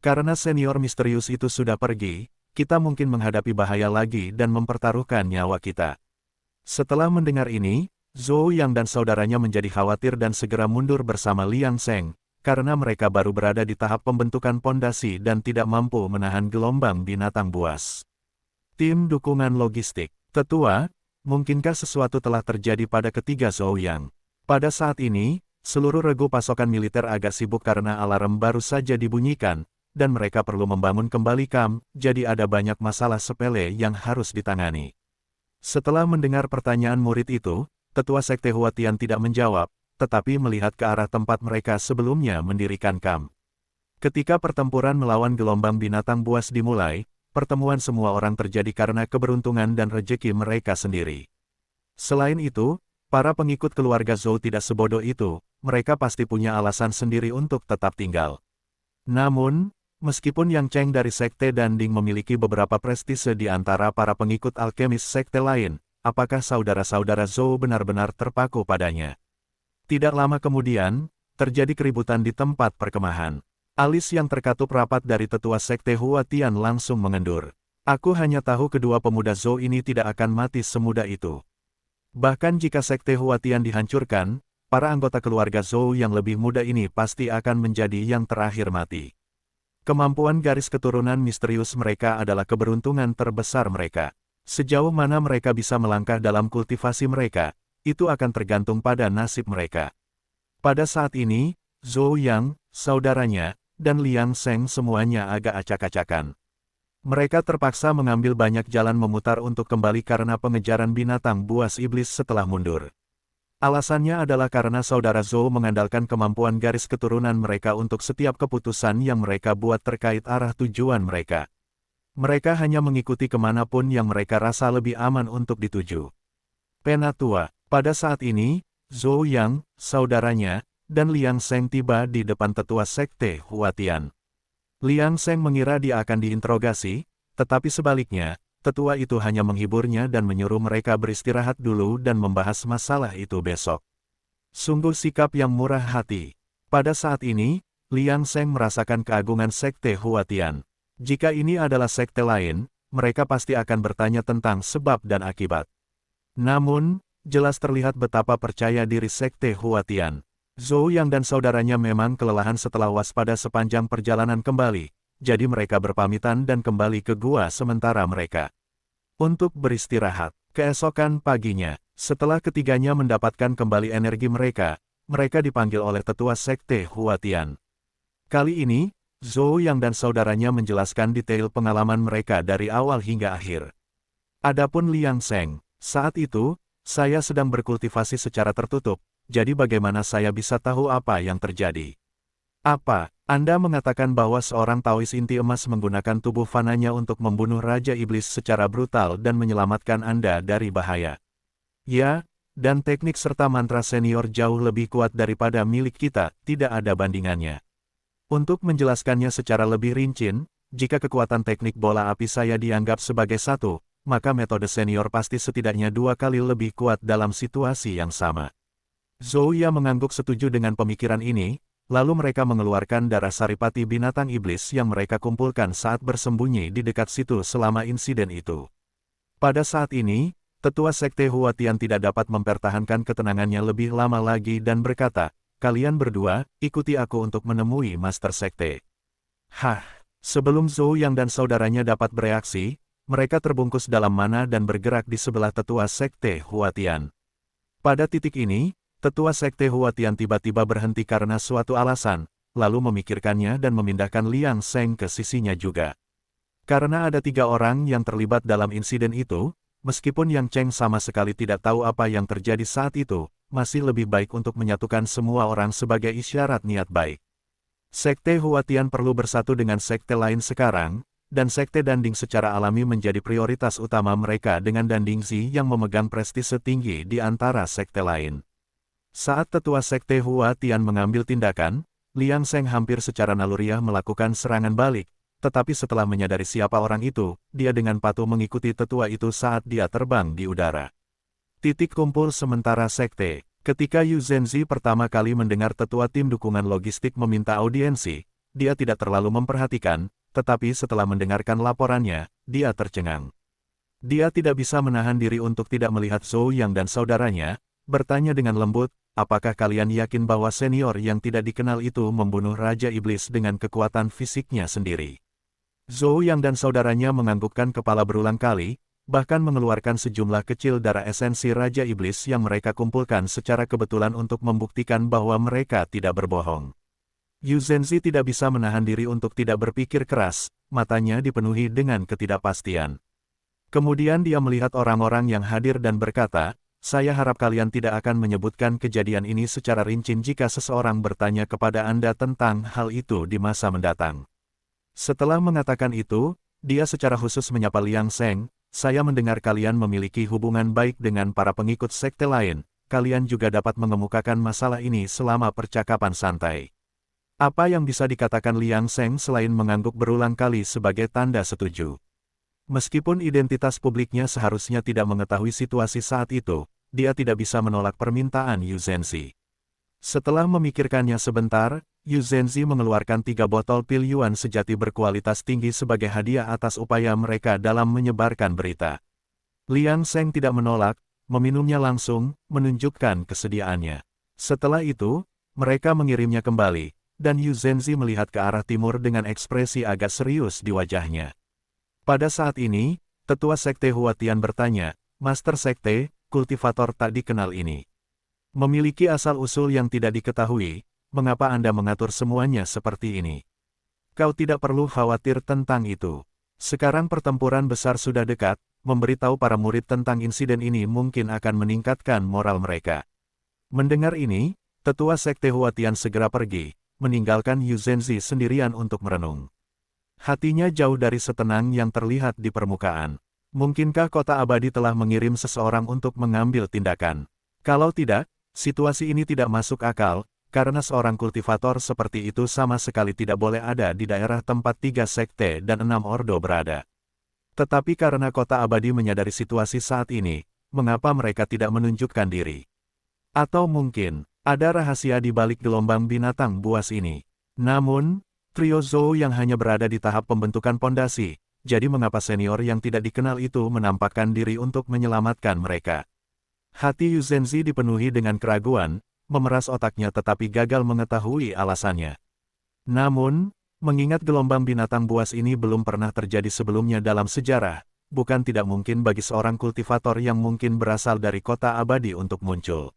Karena senior misterius itu sudah pergi, kita mungkin menghadapi bahaya lagi dan mempertaruhkan nyawa kita. Setelah mendengar ini, Zhou Yang dan saudaranya menjadi khawatir dan segera mundur bersama Liang Sheng, karena mereka baru berada di tahap pembentukan pondasi dan tidak mampu menahan gelombang binatang buas. Tim dukungan logistik. Tetua, mungkinkah sesuatu telah terjadi pada ketiga Zhou Yang? Pada saat ini, seluruh regu pasokan militer agak sibuk karena alarm baru saja dibunyikan, dan mereka perlu membangun kembali kamp, jadi ada banyak masalah sepele yang harus ditangani. Setelah mendengar pertanyaan murid itu, Tetua Sekte Huatian tidak menjawab, tetapi melihat ke arah tempat mereka sebelumnya mendirikan kamp. Ketika pertempuran melawan gelombang binatang buas dimulai, pertemuan semua orang terjadi karena keberuntungan dan rejeki mereka sendiri. Selain itu, para pengikut keluarga Zhou tidak sebodoh itu, mereka pasti punya alasan sendiri untuk tetap tinggal. Namun, meskipun Yang Cheng dari Sekte Danding memiliki beberapa prestise di antara para pengikut alkemis sekte lain, apakah saudara-saudara Zhou benar-benar terpaku padanya? Tidak lama kemudian, terjadi keributan di tempat perkemahan. Alis yang terkatup rapat dari tetua Sekte Huatian langsung mengendur. Aku hanya tahu kedua pemuda Zhou ini tidak akan mati semudah itu. Bahkan jika Sekte Huatian dihancurkan, para anggota keluarga Zhou yang lebih muda ini pasti akan menjadi yang terakhir mati. Kemampuan garis keturunan misterius mereka adalah keberuntungan terbesar mereka. Sejauh mana mereka bisa melangkah dalam kultivasi mereka, itu akan tergantung pada nasib mereka. Pada saat ini, Zhou Yang, saudaranya, dan Liang Sheng semuanya agak acak-acakan. Mereka terpaksa mengambil banyak jalan memutar untuk kembali karena pengejaran binatang buas iblis setelah mundur. Alasannya adalah karena saudara Zhou mengandalkan kemampuan garis keturunan mereka untuk setiap keputusan yang mereka buat terkait arah tujuan mereka. Mereka hanya mengikuti kemanapun yang mereka rasa lebih aman untuk dituju. Penatua, pada saat ini, Zhou Yang, saudaranya, dan Liang Sheng tiba di depan tetua Sekte Huatian. Liang Sheng mengira dia akan diinterogasi, tetapi sebaliknya, tetua itu hanya menghiburnya dan menyuruh mereka beristirahat dulu dan membahas masalah itu besok. Sungguh sikap yang murah hati. Pada saat ini, Liang Sheng merasakan keagungan Sekte Huatian. Jika ini adalah sekte lain, mereka pasti akan bertanya tentang sebab dan akibat. Namun, jelas terlihat betapa percaya diri Sekte Huatian. Zhou Yang dan saudaranya memang kelelahan setelah waspada sepanjang perjalanan kembali, jadi mereka berpamitan dan kembali ke gua sementara mereka untuk beristirahat. Keesokan paginya, setelah ketiganya mendapatkan kembali energi mereka, mereka dipanggil oleh tetua Sekte Huatian. Kali ini, Zhou Yang dan saudaranya menjelaskan detail pengalaman mereka dari awal hingga akhir. Adapun Liang Sheng, saat itu, saya sedang berkultivasi secara tertutup, jadi bagaimana saya bisa tahu apa yang terjadi? Apa, Anda mengatakan bahwa seorang Taois inti emas menggunakan tubuh fananya untuk membunuh Raja Iblis secara brutal dan menyelamatkan Anda dari bahaya? Ya, dan teknik serta mantra senior jauh lebih kuat daripada milik kita, tidak ada bandingannya. Untuk menjelaskannya secara lebih rinci, jika kekuatan teknik bola api saya dianggap sebagai satu, maka metode senior pasti setidaknya 2 kali lebih kuat dalam situasi yang sama. Zhou Yang mengangguk setuju dengan pemikiran ini, lalu mereka mengeluarkan darah saripati binatang iblis yang mereka kumpulkan saat bersembunyi di dekat situ selama insiden itu. Pada saat ini, tetua Sekte Huatian tidak dapat mempertahankan ketenangannya lebih lama lagi dan berkata, "Kalian berdua, ikuti aku untuk menemui Master Sekte." Hah, sebelum Zhou Yang dan saudaranya dapat bereaksi, mereka terbungkus dalam mana dan bergerak di sebelah tetua Sekte Huatian. Pada titik ini, tetua Sekte Huatian tiba-tiba berhenti karena suatu alasan, lalu memikirkannya dan memindahkan Liang Sheng ke sisinya juga. Karena ada 3 orang yang terlibat dalam insiden itu, meskipun Yang Cheng sama sekali tidak tahu apa yang terjadi saat itu, masih lebih baik untuk menyatukan semua orang sebagai isyarat niat baik. Sekte Huatian perlu bersatu dengan sekte lain sekarang, dan Sekte Danding secara alami menjadi prioritas utama mereka dengan Dandingzi yang memegang prestise tinggi di antara sekte lain. Saat tetua Sekte Huatian mengambil tindakan, Liang Sheng hampir secara naluriah melakukan serangan balik, tetapi setelah menyadari siapa orang itu, dia dengan patuh mengikuti tetua itu saat dia terbang di udara. Titik kumpul sementara sekte. Ketika Yu Zhenzi pertama kali mendengar tetua tim dukungan logistik meminta audiensi, dia tidak terlalu memperhatikan, tetapi setelah mendengarkan laporannya, dia tercengang. Dia tidak bisa menahan diri untuk tidak melihat Zhou Yang dan saudaranya, bertanya dengan lembut, "Apakah kalian yakin bahwa senior yang tidak dikenal itu membunuh Raja Iblis dengan kekuatan fisiknya sendiri?" Zhou Yang dan saudaranya menganggukkan kepala berulang kali, bahkan mengeluarkan sejumlah kecil darah esensi Raja Iblis yang mereka kumpulkan secara kebetulan untuk membuktikan bahwa mereka tidak berbohong. Yu Zhenzi tidak bisa menahan diri untuk tidak berpikir keras, matanya dipenuhi dengan ketidakpastian. Kemudian dia melihat orang-orang yang hadir dan berkata, "Saya harap kalian tidak akan menyebutkan kejadian ini secara rinci jika seseorang bertanya kepada Anda tentang hal itu di masa mendatang." Setelah mengatakan itu, dia secara khusus menyapa Liang Sheng, "Saya mendengar kalian memiliki hubungan baik dengan para pengikut sekte lain, kalian juga dapat mengemukakan masalah ini selama percakapan santai. Apa yang bisa dikatakan Liang Sheng selain mengangguk berulang kali sebagai tanda setuju? Meskipun identitas publiknya seharusnya tidak mengetahui situasi saat itu, dia tidak bisa menolak permintaan Yu Zhenzi. Setelah memikirkannya sebentar, Yu Zhenzi mengeluarkan 3 botol pil Yuan sejati berkualitas tinggi sebagai hadiah atas upaya mereka dalam menyebarkan berita. Liang Sheng tidak menolak, meminumnya langsung, menunjukkan kesediaannya. Setelah itu, mereka mengirimnya kembali, dan Yu Zhenzi melihat ke arah timur dengan ekspresi agak serius di wajahnya. Pada saat ini, Tetua Sekte Huatian bertanya, "Master Sekte, kultivator tak dikenal ini memiliki asal-usul yang tidak diketahui, mengapa Anda mengatur semuanya seperti ini? Kau tidak perlu khawatir tentang itu. Sekarang pertempuran besar sudah dekat, memberitahu para murid tentang insiden ini mungkin akan meningkatkan moral mereka." Mendengar ini, Tetua Sekte Huatian segera pergi, meninggalkan Yu Zhenzi sendirian untuk merenung. Hatinya jauh dari setenang yang terlihat di permukaan. Mungkinkah Kota Abadi telah mengirim seseorang untuk mengambil tindakan? Kalau tidak, situasi ini tidak masuk akal, karena seorang kultivator seperti itu sama sekali tidak boleh ada di daerah tempat 3 sekte dan 6 ordo berada. Tetapi karena Kota Abadi menyadari situasi saat ini, mengapa mereka tidak menunjukkan diri? Atau mungkin, ada rahasia di balik gelombang binatang buas ini. Namun, trio Zhou yang hanya berada di tahap pembentukan pondasi, jadi mengapa senior yang tidak dikenal itu menampakkan diri untuk menyelamatkan mereka? Hati Yu Zhenzi dipenuhi dengan keraguan, memeras otaknya tetapi gagal mengetahui alasannya. Namun, mengingat gelombang binatang buas ini belum pernah terjadi sebelumnya dalam sejarah, bukan tidak mungkin bagi seorang kultivator yang mungkin berasal dari Kota Abadi untuk muncul.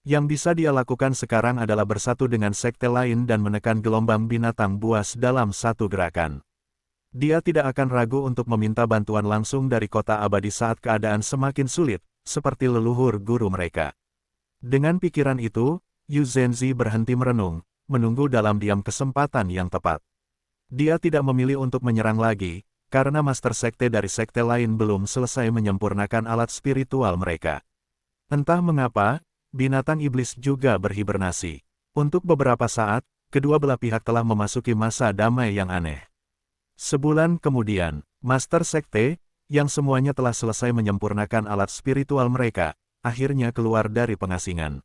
Yang bisa dia lakukan sekarang adalah bersatu dengan sekte lain dan menekan gelombang binatang buas dalam satu gerakan. Dia tidak akan ragu untuk meminta bantuan langsung dari Kota Abadi saat keadaan semakin sulit, seperti leluhur guru mereka. Dengan pikiran itu, Yu Zhenzi berhenti merenung, menunggu dalam diam kesempatan yang tepat. Dia tidak memilih untuk menyerang lagi, karena master sekte dari sekte lain belum selesai menyempurnakan alat spiritual mereka. Entah mengapa, binatang iblis juga berhibernasi. Untuk beberapa saat, kedua belah pihak telah memasuki masa damai yang aneh. Sebulan kemudian, master sekte, yang semuanya telah selesai menyempurnakan alat spiritual mereka, akhirnya keluar dari pengasingan.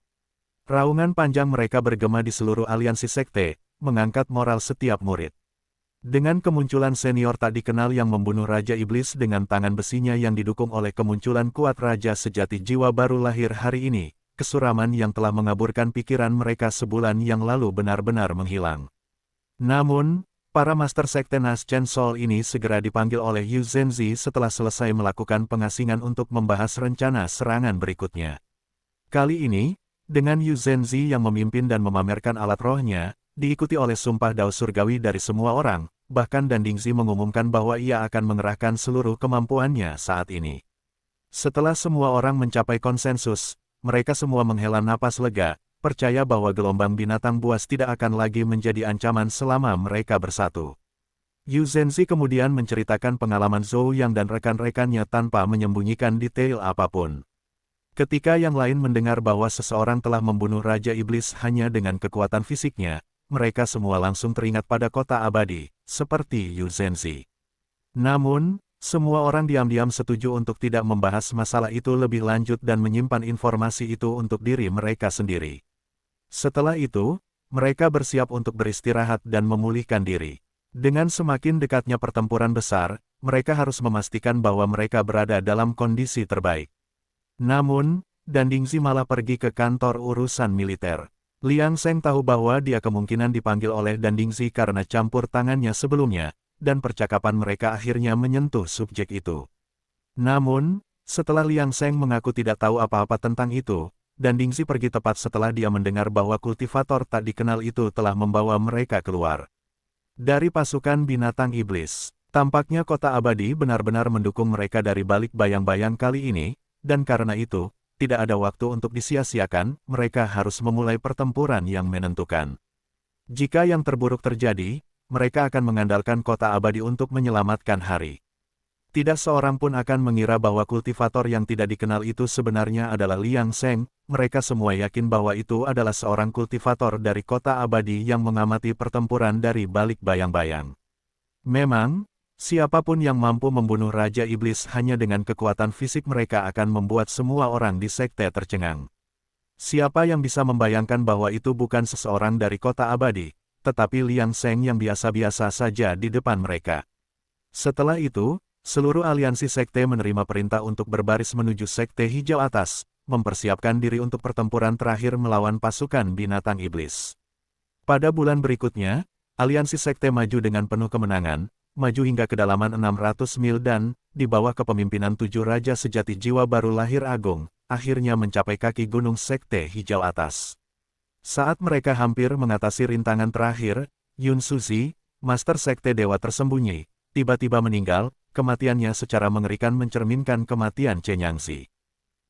Raungan panjang mereka bergema di seluruh aliansi sekte, mengangkat moral setiap murid. Dengan kemunculan senior tak dikenal yang membunuh Raja Iblis dengan tangan besinya yang didukung oleh kemunculan kuat Raja sejati jiwa baru lahir hari ini, kesuraman yang telah mengaburkan pikiran mereka sebulan yang lalu benar-benar menghilang. Namun, para master sekte Naschen Sol ini segera dipanggil oleh Yu Zhenzi setelah selesai melakukan pengasingan untuk membahas rencana serangan berikutnya. Kali ini, dengan Yu Zhenzi yang memimpin dan memamerkan alat rohnya, diikuti oleh sumpah dao surgawi dari semua orang, bahkan Dan Dingzi mengumumkan bahwa ia akan mengerahkan seluruh kemampuannya saat ini. Setelah semua orang mencapai konsensus, mereka semua menghela napas lega, percaya bahwa gelombang binatang buas tidak akan lagi menjadi ancaman selama mereka bersatu. Yu Zhenzi kemudian menceritakan pengalaman Zhou Yang dan rekan-rekannya tanpa menyembunyikan detail apapun. Ketika yang lain mendengar bahwa seseorang telah membunuh Raja Iblis hanya dengan kekuatan fisiknya, mereka semua langsung teringat pada Kota Abadi, seperti Yu Zhenzi. Namun, semua orang diam-diam setuju untuk tidak membahas masalah itu lebih lanjut dan menyimpan informasi itu untuk diri mereka sendiri. Setelah itu, mereka bersiap untuk beristirahat dan memulihkan diri. Dengan semakin dekatnya pertempuran besar, mereka harus memastikan bahwa mereka berada dalam kondisi terbaik. Namun, Dan Dingzi malah pergi ke kantor urusan militer. Liang Sheng tahu bahwa dia kemungkinan dipanggil oleh Dan Dingzi karena campur tangannya sebelumnya, dan percakapan mereka akhirnya menyentuh subjek itu. Namun, setelah Liang Sheng mengaku tidak tahu apa-apa tentang itu, Dan Dingzi pergi tepat setelah dia mendengar bahwa kultivator tak dikenal itu telah membawa mereka keluar dari pasukan binatang iblis. Tampaknya Kota Abadi benar-benar mendukung mereka dari balik bayang-bayang kali ini, dan karena itu, tidak ada waktu untuk disia-siakan, mereka harus memulai pertempuran yang menentukan. Jika yang terburuk terjadi, mereka akan mengandalkan Kota Abadi untuk menyelamatkan hari. Tidak seorang pun akan mengira bahwa kultivator yang tidak dikenal itu sebenarnya adalah Liang Sheng. Mereka semua yakin bahwa itu adalah seorang kultivator dari kota abadi yang mengamati pertempuran dari balik bayang-bayang. Memang, siapapun yang mampu membunuh Raja Iblis hanya dengan kekuatan fisik mereka akan membuat semua orang di sekte tercengang. Siapa yang bisa membayangkan bahwa itu bukan seseorang dari kota abadi, tetapi Liang Sheng yang biasa-biasa saja di depan mereka. Setelah itu, seluruh aliansi sekte menerima perintah untuk berbaris menuju sekte hijau atas, mempersiapkan diri untuk pertempuran terakhir melawan pasukan binatang iblis. Pada bulan berikutnya, aliansi sekte maju dengan penuh kemenangan, maju hingga kedalaman 600 mil dan, di bawah kepemimpinan 7 raja sejati jiwa baru lahir agung, akhirnya mencapai kaki gunung sekte hijau atas. Saat mereka hampir mengatasi rintangan terakhir, Yun Suzi, master sekte dewa tersembunyi, tiba-tiba meninggal. Kematiannya secara mengerikan mencerminkan kematian Chen Yangzi.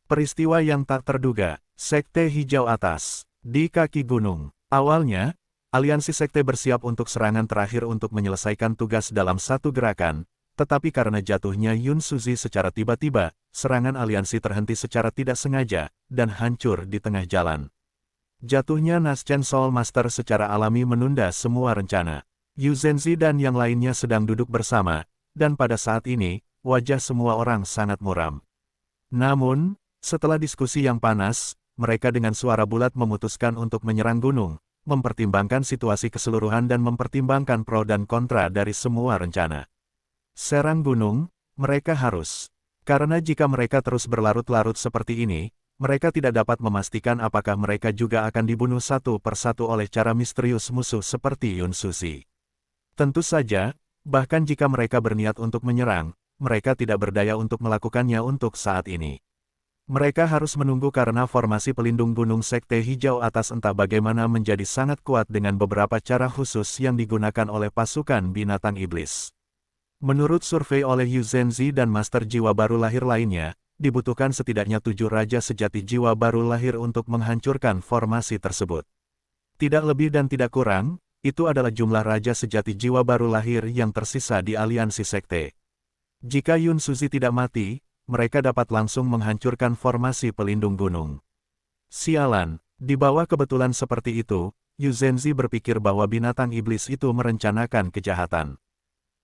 Peristiwa yang tak terduga, sekte hijau atas, di kaki gunung. Awalnya, aliansi sekte bersiap untuk serangan terakhir untuk menyelesaikan tugas dalam satu gerakan, tetapi karena jatuhnya Yun Suzi secara tiba-tiba, serangan aliansi terhenti secara tidak sengaja, dan hancur di tengah jalan. Jatuhnya Naschen Soul Master secara alami menunda semua rencana. Yu Zhenzi dan yang lainnya sedang duduk bersama, dan pada saat ini, wajah semua orang sangat muram. Namun, setelah diskusi yang panas, mereka dengan suara bulat memutuskan untuk menyerang gunung, mempertimbangkan situasi keseluruhan dan mempertimbangkan pro dan kontra dari semua rencana. Serang gunung, mereka harus. Karena jika mereka terus berlarut-larut seperti ini, mereka tidak dapat memastikan apakah mereka juga akan dibunuh satu persatu oleh cara misterius musuh seperti Yun Suzi. Tentu saja, bahkan jika mereka berniat untuk menyerang, mereka tidak berdaya untuk melakukannya untuk saat ini. Mereka harus menunggu karena formasi pelindung gunung sekte hijau atas entah bagaimana menjadi sangat kuat dengan beberapa cara khusus yang digunakan oleh pasukan binatang iblis. Menurut survei oleh Yu Zhenzi dan Master Jiwa Baru Lahir lainnya, dibutuhkan setidaknya 7 Raja Sejati Jiwa Baru Lahir untuk menghancurkan formasi tersebut. Tidak lebih dan tidak kurang, itu adalah jumlah Raja Sejati Jiwa Baru Lahir yang tersisa di aliansi sekte. Jika Yun Suzi tidak mati, mereka dapat langsung menghancurkan formasi pelindung gunung. Sialan, di bawah kebetulan seperti itu, Yu Zhenzi berpikir bahwa binatang iblis itu merencanakan kejahatan.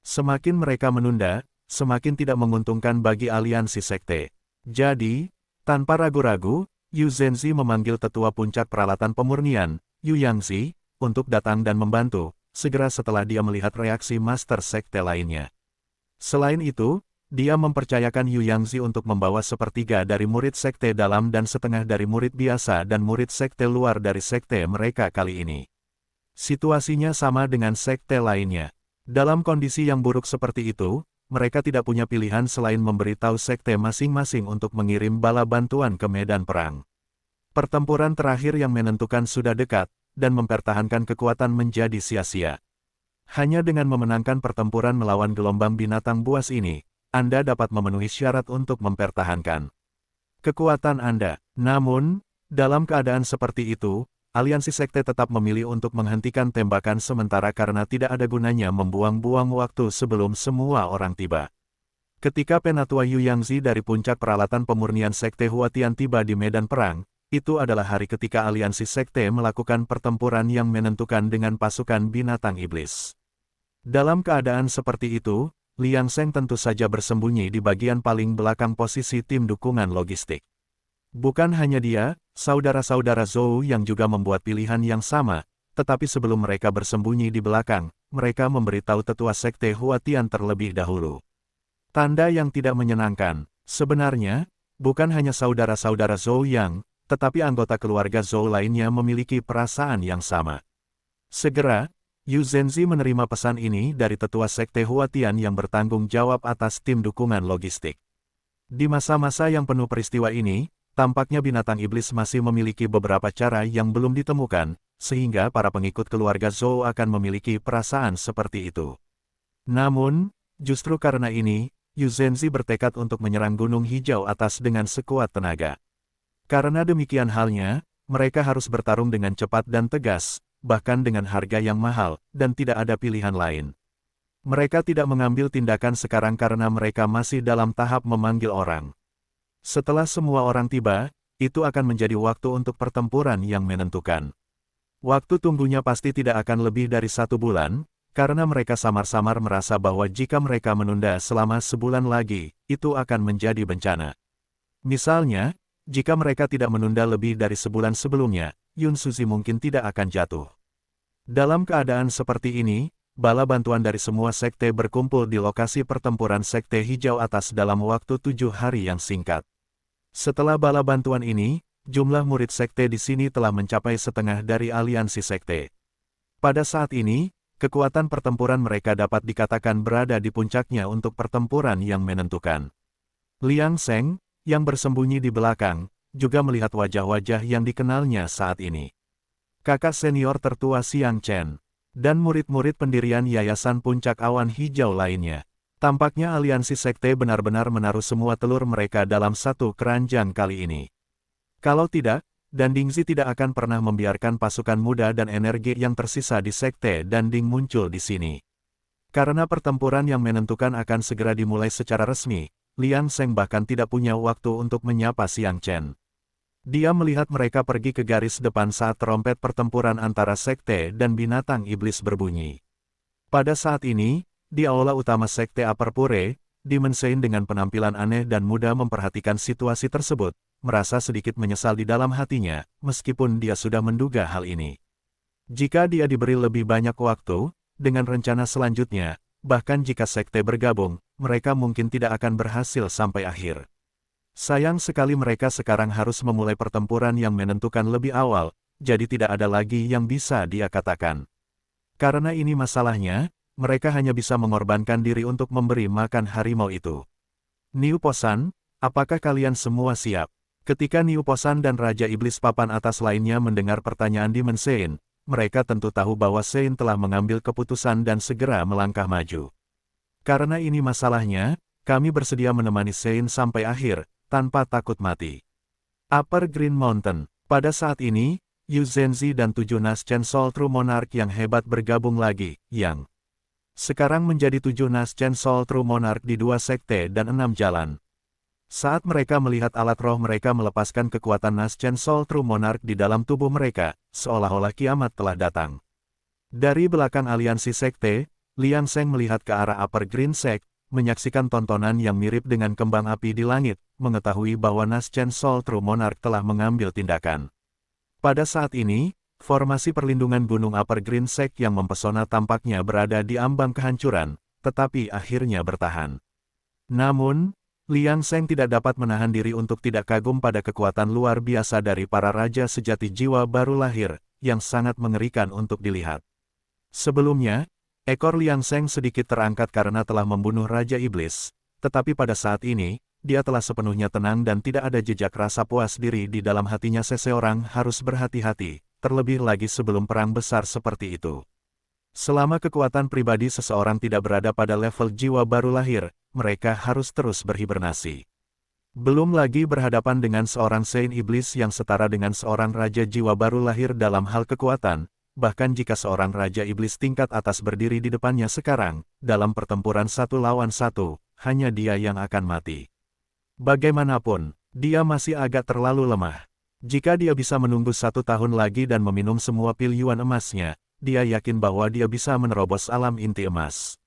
Semakin mereka menunda, semakin tidak menguntungkan bagi aliansi sekte. Jadi, tanpa ragu-ragu, Yu Zhenzi memanggil tetua puncak peralatan pemurnian, Yu Yangzi, untuk datang dan membantu, segera setelah dia melihat reaksi master sekte lainnya. Selain itu, dia mempercayakan Yu Yangzi untuk membawa sepertiga dari murid sekte dalam dan setengah dari murid biasa dan murid sekte luar dari sekte mereka kali ini. Situasinya sama dengan sekte lainnya. Dalam kondisi yang buruk seperti itu, mereka tidak punya pilihan selain memberitahu sekte masing-masing untuk mengirim bala bantuan ke medan perang. Pertempuran terakhir yang menentukan sudah dekat, dan mempertahankan kekuatan menjadi sia-sia. Hanya dengan memenangkan pertempuran melawan gelombang binatang buas ini, Anda dapat memenuhi syarat untuk mempertahankan kekuatan Anda. Namun, dalam keadaan seperti itu, aliansi sekte tetap memilih untuk menghentikan tembakan sementara karena tidak ada gunanya membuang-buang waktu sebelum semua orang tiba. Ketika Penatua Yu Yangzi dari puncak peralatan pemurnian sekte Huatian tiba di medan perang, itu adalah hari ketika aliansi sekte melakukan pertempuran yang menentukan dengan pasukan binatang iblis. Dalam keadaan seperti itu, Liang Sheng tentu saja bersembunyi di bagian paling belakang posisi tim dukungan logistik. Bukan hanya dia, saudara-saudara Zhou yang juga membuat pilihan yang sama, tetapi sebelum mereka bersembunyi di belakang, mereka memberitahu tetua sekte Huatian terlebih dahulu. Tanda yang tidak menyenangkan, sebenarnya, bukan hanya saudara-saudara Zhou yang, tetapi anggota keluarga Zhou lainnya memiliki perasaan yang sama. Segera, Yu Zhenzi menerima pesan ini dari tetua sekte Huatian yang bertanggung jawab atas tim dukungan logistik. Di masa-masa yang penuh peristiwa ini, tampaknya binatang iblis masih memiliki beberapa cara yang belum ditemukan, sehingga para pengikut keluarga Zhou akan memiliki perasaan seperti itu. Namun, justru karena ini, Yu Zhenzi bertekad untuk menyerang Gunung Hijau Atas dengan sekuat tenaga. Karena demikian halnya, mereka harus bertarung dengan cepat dan tegas, bahkan dengan harga yang mahal, dan tidak ada pilihan lain. Mereka tidak mengambil tindakan sekarang karena mereka masih dalam tahap memanggil orang. Setelah semua orang tiba, itu akan menjadi waktu untuk pertempuran yang menentukan. Waktu tunggunya pasti tidak akan lebih dari 1 bulan, karena mereka samar-samar merasa bahwa jika mereka menunda selama sebulan lagi, itu akan menjadi bencana. Misalnya, jika mereka tidak menunda lebih dari sebulan sebelumnya, Yun Suzy mungkin tidak akan jatuh. Dalam keadaan seperti ini, bala bantuan dari semua sekte berkumpul di lokasi pertempuran Sekte Hijau Atas dalam waktu 7 hari yang singkat. Setelah bala bantuan ini, jumlah murid sekte di sini telah mencapai setengah dari aliansi sekte. Pada saat ini, kekuatan pertempuran mereka dapat dikatakan berada di puncaknya untuk pertempuran yang menentukan. Liang Seng, yang bersembunyi di belakang, juga melihat wajah-wajah yang dikenalnya saat ini. Kakak senior tertua Xiang Chen, dan murid-murid pendirian Yayasan Puncak Awan Hijau lainnya. Tampaknya aliansi sekte benar-benar menaruh semua telur mereka dalam satu keranjang kali ini. Kalau tidak, Dandingzi tidak akan pernah membiarkan pasukan muda dan energi yang tersisa di sekte Danding muncul di sini. Karena pertempuran yang menentukan akan segera dimulai secara resmi, Liang Seng bahkan tidak punya waktu untuk menyapa Xiang Chen. Dia melihat mereka pergi ke garis depan saat trompet pertempuran antara sekte dan binatang iblis berbunyi. Pada saat ini, di aula utama sekte Upper Pure, Demon Sein dengan penampilan aneh dan muda memperhatikan situasi tersebut, merasa sedikit menyesal di dalam hatinya, meskipun dia sudah menduga hal ini. Jika dia diberi lebih banyak waktu, dengan rencana selanjutnya, bahkan jika sekte bergabung, mereka mungkin tidak akan berhasil sampai akhir. Sayang sekali mereka sekarang harus memulai pertempuran yang menentukan lebih awal, jadi tidak ada lagi yang bisa dia katakan. Karena ini masalahnya, mereka hanya bisa mengorbankan diri untuk memberi makan harimau itu. Niu Posan, apakah kalian semua siap? Ketika Niu Posan dan Raja Iblis Papan Atas lainnya mendengar pertanyaan Demon Sein, mereka tentu tahu bahwa Sein telah mengambil keputusan dan segera melangkah maju. Karena ini masalahnya, kami bersedia menemani Sein sampai akhir, tanpa takut mati. Upper Green Mountain, pada saat ini, Yu Zhenzi dan 7 Naschen Soul True Monarch yang hebat bergabung lagi, yang sekarang menjadi 7 Naschen Soul True Monarch di 2 sekte dan 6 jalan. Saat mereka melihat alat roh mereka melepaskan kekuatan Naschen Soul True Monarch di dalam tubuh mereka, seolah-olah kiamat telah datang. Dari belakang aliansi sekte, Liang Seng melihat ke arah Upper Green Sect, menyaksikan tontonan yang mirip dengan kembang api di langit, mengetahui bahwa Naschen Soul True Monarch telah mengambil tindakan. Pada saat ini, formasi perlindungan gunung Upper Green Sect yang mempesona tampaknya berada di ambang kehancuran, tetapi akhirnya bertahan. Namun, Liang Seng tidak dapat menahan diri untuk tidak kagum pada kekuatan luar biasa dari para raja sejati jiwa baru lahir, yang sangat mengerikan untuk dilihat. Sebelumnya, ekor Liang Seng sedikit terangkat karena telah membunuh Raja Iblis, tetapi pada saat ini, dia telah sepenuhnya tenang dan tidak ada jejak rasa puas diri di dalam hatinya. Seseorang harus berhati-hati, terlebih lagi sebelum perang besar seperti itu. Selama kekuatan pribadi seseorang tidak berada pada level jiwa baru lahir, mereka harus terus berhibernasi. Belum lagi berhadapan dengan seorang Saint Iblis yang setara dengan seorang Raja jiwa baru lahir dalam hal kekuatan, bahkan jika seorang Raja Iblis tingkat atas berdiri di depannya sekarang, dalam pertempuran 1 lawan 1, hanya dia yang akan mati. Bagaimanapun, dia masih agak terlalu lemah. Jika dia bisa menunggu 1 tahun lagi dan meminum semua pil yuan emasnya, dia yakin bahwa dia bisa menerobos alam inti emas.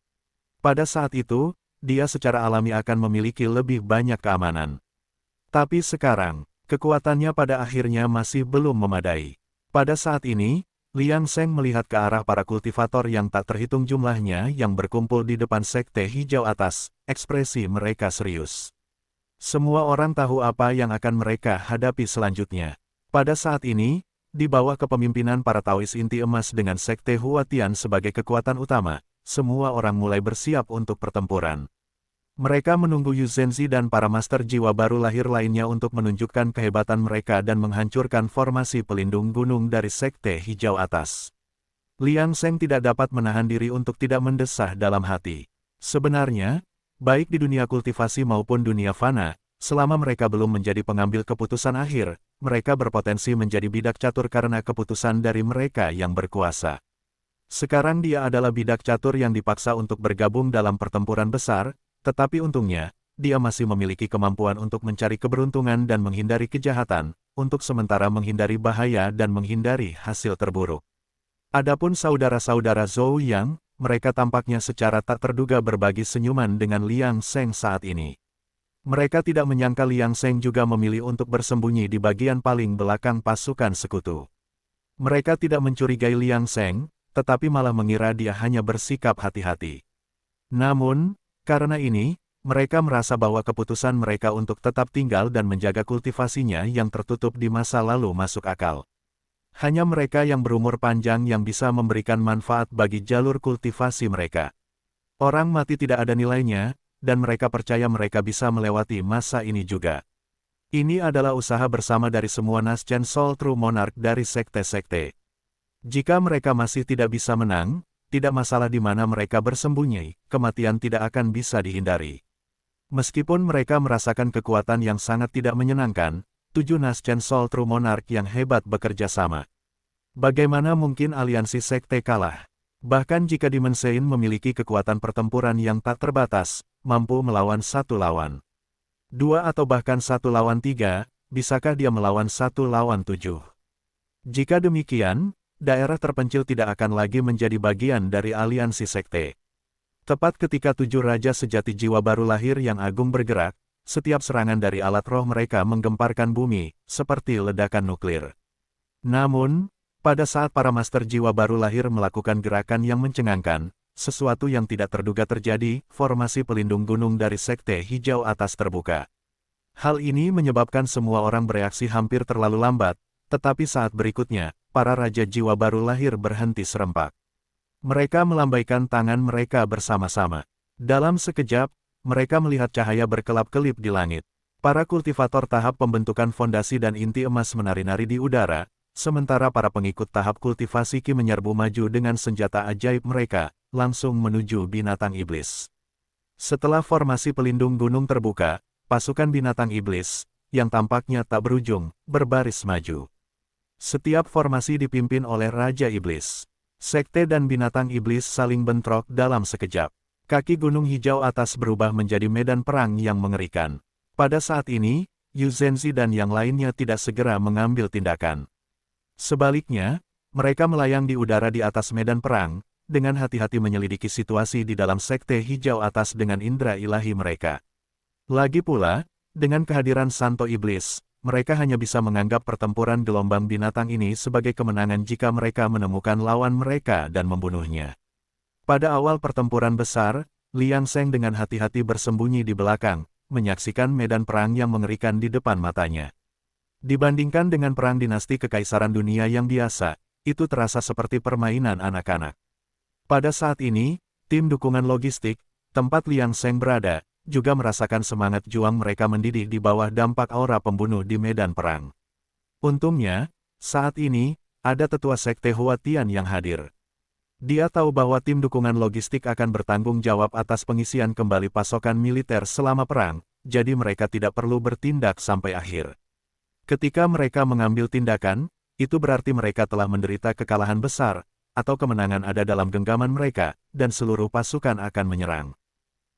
Pada saat itu, dia secara alami akan memiliki lebih banyak keamanan. Tapi sekarang, kekuatannya pada akhirnya masih belum memadai. Pada saat ini, Liang Seng melihat ke arah para kultivator yang tak terhitung jumlahnya yang berkumpul di depan Sekte Hijau Atas, ekspresi mereka serius. Semua orang tahu apa yang akan mereka hadapi selanjutnya. Pada saat ini, di bawah kepemimpinan para Taois inti emas dengan Sekte Huatian sebagai kekuatan utama, semua orang mulai bersiap untuk pertempuran. Mereka menunggu Yu Zhenzi dan para master jiwa baru lahir lainnya untuk menunjukkan kehebatan mereka dan menghancurkan formasi pelindung gunung dari Sekte Hijau Atas. Liang Seng tidak dapat menahan diri untuk tidak mendesah dalam hati. Sebenarnya, baik di dunia kultivasi maupun dunia fana, selama mereka belum menjadi pengambil keputusan akhir, mereka berpotensi menjadi bidak catur karena keputusan dari mereka yang berkuasa. Sekarang dia adalah bidak catur yang dipaksa untuk bergabung dalam pertempuran besar, tetapi untungnya, dia masih memiliki kemampuan untuk mencari keberuntungan dan menghindari kejahatan, untuk sementara menghindari bahaya dan menghindari hasil terburuk. Adapun saudara-saudara Zhou Yang, mereka tampaknya secara tak terduga berbagi senyuman dengan Liang Sheng saat ini. Mereka tidak menyangka Liang Sheng juga memilih untuk bersembunyi di bagian paling belakang pasukan sekutu. Mereka tidak mencurigai Liang Sheng, tetapi malah mengira dia hanya bersikap hati-hati. Namun, karena ini, mereka merasa bahwa keputusan mereka untuk tetap tinggal dan menjaga kultivasinya yang tertutup di masa lalu masuk akal. Hanya mereka yang berumur panjang yang bisa memberikan manfaat bagi jalur kultivasi mereka. Orang mati tidak ada nilainya, dan mereka percaya mereka bisa melewati masa ini juga. Ini adalah usaha bersama dari semua Naschen Soul True Monarch dari sekte-sekte. Jika mereka masih tidak bisa menang, tidak masalah di mana mereka bersembunyi, kematian tidak akan bisa dihindari. Meskipun mereka merasakan kekuatan yang sangat tidak menyenangkan, 7 Naschen Soul True Monarch yang hebat bekerja sama. Bagaimana mungkin aliansi sekte kalah? Bahkan jika Demon Sein memiliki kekuatan pertempuran yang tak terbatas, mampu melawan 1 lawan 2 atau bahkan 1 lawan 3, bisakah dia melawan 1 lawan 7? Jika demikian, daerah terpencil tidak akan lagi menjadi bagian dari aliansi sekte. Tepat ketika 7 Raja Sejati Jiwa baru lahir yang agung bergerak, setiap serangan dari alat roh mereka menggemparkan bumi, seperti ledakan nuklir. Namun, pada saat para Master Jiwa baru lahir melakukan gerakan yang mencengangkan, sesuatu yang tidak terduga terjadi, formasi pelindung gunung dari Sekte Hijau Atas terbuka. Hal ini menyebabkan semua orang bereaksi hampir terlalu lambat, tetapi saat berikutnya, para Raja Jiwa baru lahir berhenti serempak. Mereka melambaikan tangan mereka bersama-sama. Dalam sekejap, mereka melihat cahaya berkelap-kelip di langit. Para kultivator tahap pembentukan fondasi dan inti emas menari-nari di udara, sementara para pengikut tahap kultivasi Qi menyerbu maju dengan senjata ajaib mereka, langsung menuju binatang iblis. Setelah formasi pelindung gunung terbuka, pasukan binatang iblis, yang tampaknya tak berujung, berbaris maju. Setiap formasi dipimpin oleh Raja Iblis. Sekte dan binatang iblis saling bentrok dalam sekejap. Kaki gunung hijau atas berubah menjadi medan perang yang mengerikan. Pada saat ini, Yu Zhenzi dan yang lainnya tidak segera mengambil tindakan. Sebaliknya, mereka melayang di udara di atas medan perang, dengan hati-hati menyelidiki situasi di dalam sekte hijau atas dengan indera ilahi mereka. Lagi pula, dengan kehadiran Santo Iblis, mereka hanya bisa menganggap pertempuran gelombang binatang ini sebagai kemenangan jika mereka menemukan lawan mereka dan membunuhnya. Pada awal pertempuran besar, Liang Sheng dengan hati-hati bersembunyi di belakang, menyaksikan medan perang yang mengerikan di depan matanya. Dibandingkan dengan perang dinasti kekaisaran dunia yang biasa, itu terasa seperti permainan anak-anak. Pada saat ini, tim dukungan logistik, tempat Liang Sheng berada, juga merasakan semangat juang mereka mendidih di bawah dampak aura pembunuh di medan perang. Untungnya, saat ini, ada tetua sekte Hua Tian yang hadir. Dia tahu bahwa tim dukungan logistik akan bertanggung jawab atas pengisian kembali pasokan militer selama perang, jadi mereka tidak perlu bertindak sampai akhir. Ketika mereka mengambil tindakan, itu berarti mereka telah menderita kekalahan besar, atau kemenangan ada dalam genggaman mereka, dan seluruh pasukan akan menyerang.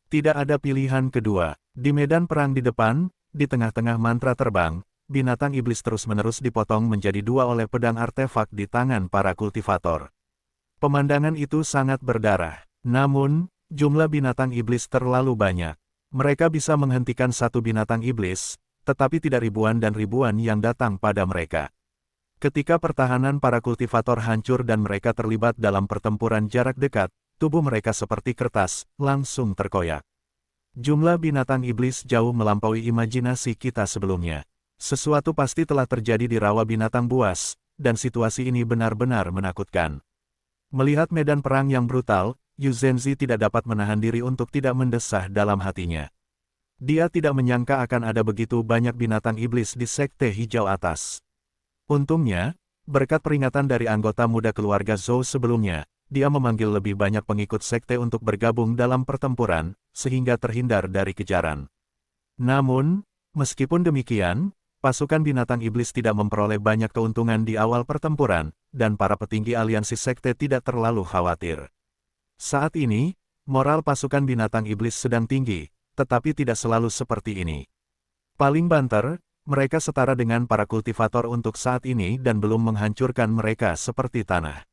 Tidak ada pilihan kedua. Di medan perang di depan, di tengah-tengah mantra terbang, binatang iblis terus-menerus dipotong menjadi 2 oleh pedang artefak di tangan para kultivator. Pemandangan itu sangat berdarah. Namun, jumlah binatang iblis terlalu banyak. Mereka bisa menghentikan 1 binatang iblis, tetapi tidak ribuan dan ribuan yang datang pada mereka. Ketika pertahanan para kultivator hancur dan mereka terlibat dalam pertempuran jarak dekat, tubuh mereka seperti kertas, langsung terkoyak. Jumlah binatang iblis jauh melampaui imajinasi kita sebelumnya. Sesuatu pasti telah terjadi di rawa binatang buas, dan situasi ini benar-benar menakutkan. Melihat medan perang yang brutal, Yu Zhenzi tidak dapat menahan diri untuk tidak mendesah dalam hatinya. Dia tidak menyangka akan ada begitu banyak binatang iblis di Sekte Hijau Atas. Untungnya, berkat peringatan dari anggota muda keluarga Zhou sebelumnya, dia memanggil lebih banyak pengikut sekte untuk bergabung dalam pertempuran, sehingga terhindar dari kejaran. Namun, meskipun demikian, pasukan binatang iblis tidak memperoleh banyak keuntungan di awal pertempuran, dan para petinggi aliansi sekte tidak terlalu khawatir. Saat ini, moral pasukan binatang iblis sedang tinggi, tetapi tidak selalu seperti ini. Paling banter, mereka setara dengan para kultivator untuk saat ini dan belum menghancurkan mereka seperti tanah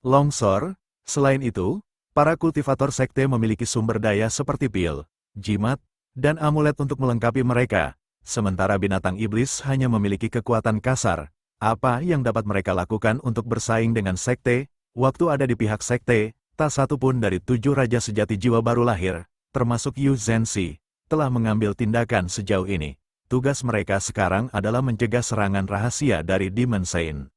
longsor. Selain itu, para kultivator sekte memiliki sumber daya seperti pil, jimat, dan amulet untuk melengkapi mereka, sementara binatang iblis hanya memiliki kekuatan kasar. Apa yang dapat mereka lakukan untuk bersaing dengan sekte? Waktu ada di pihak sekte, tak satu pun dari 7 raja sejati jiwa baru lahir, termasuk Yu Zhenzi, telah mengambil tindakan sejauh ini. Tugas mereka sekarang adalah mencegah serangan rahasia dari Demon Saint.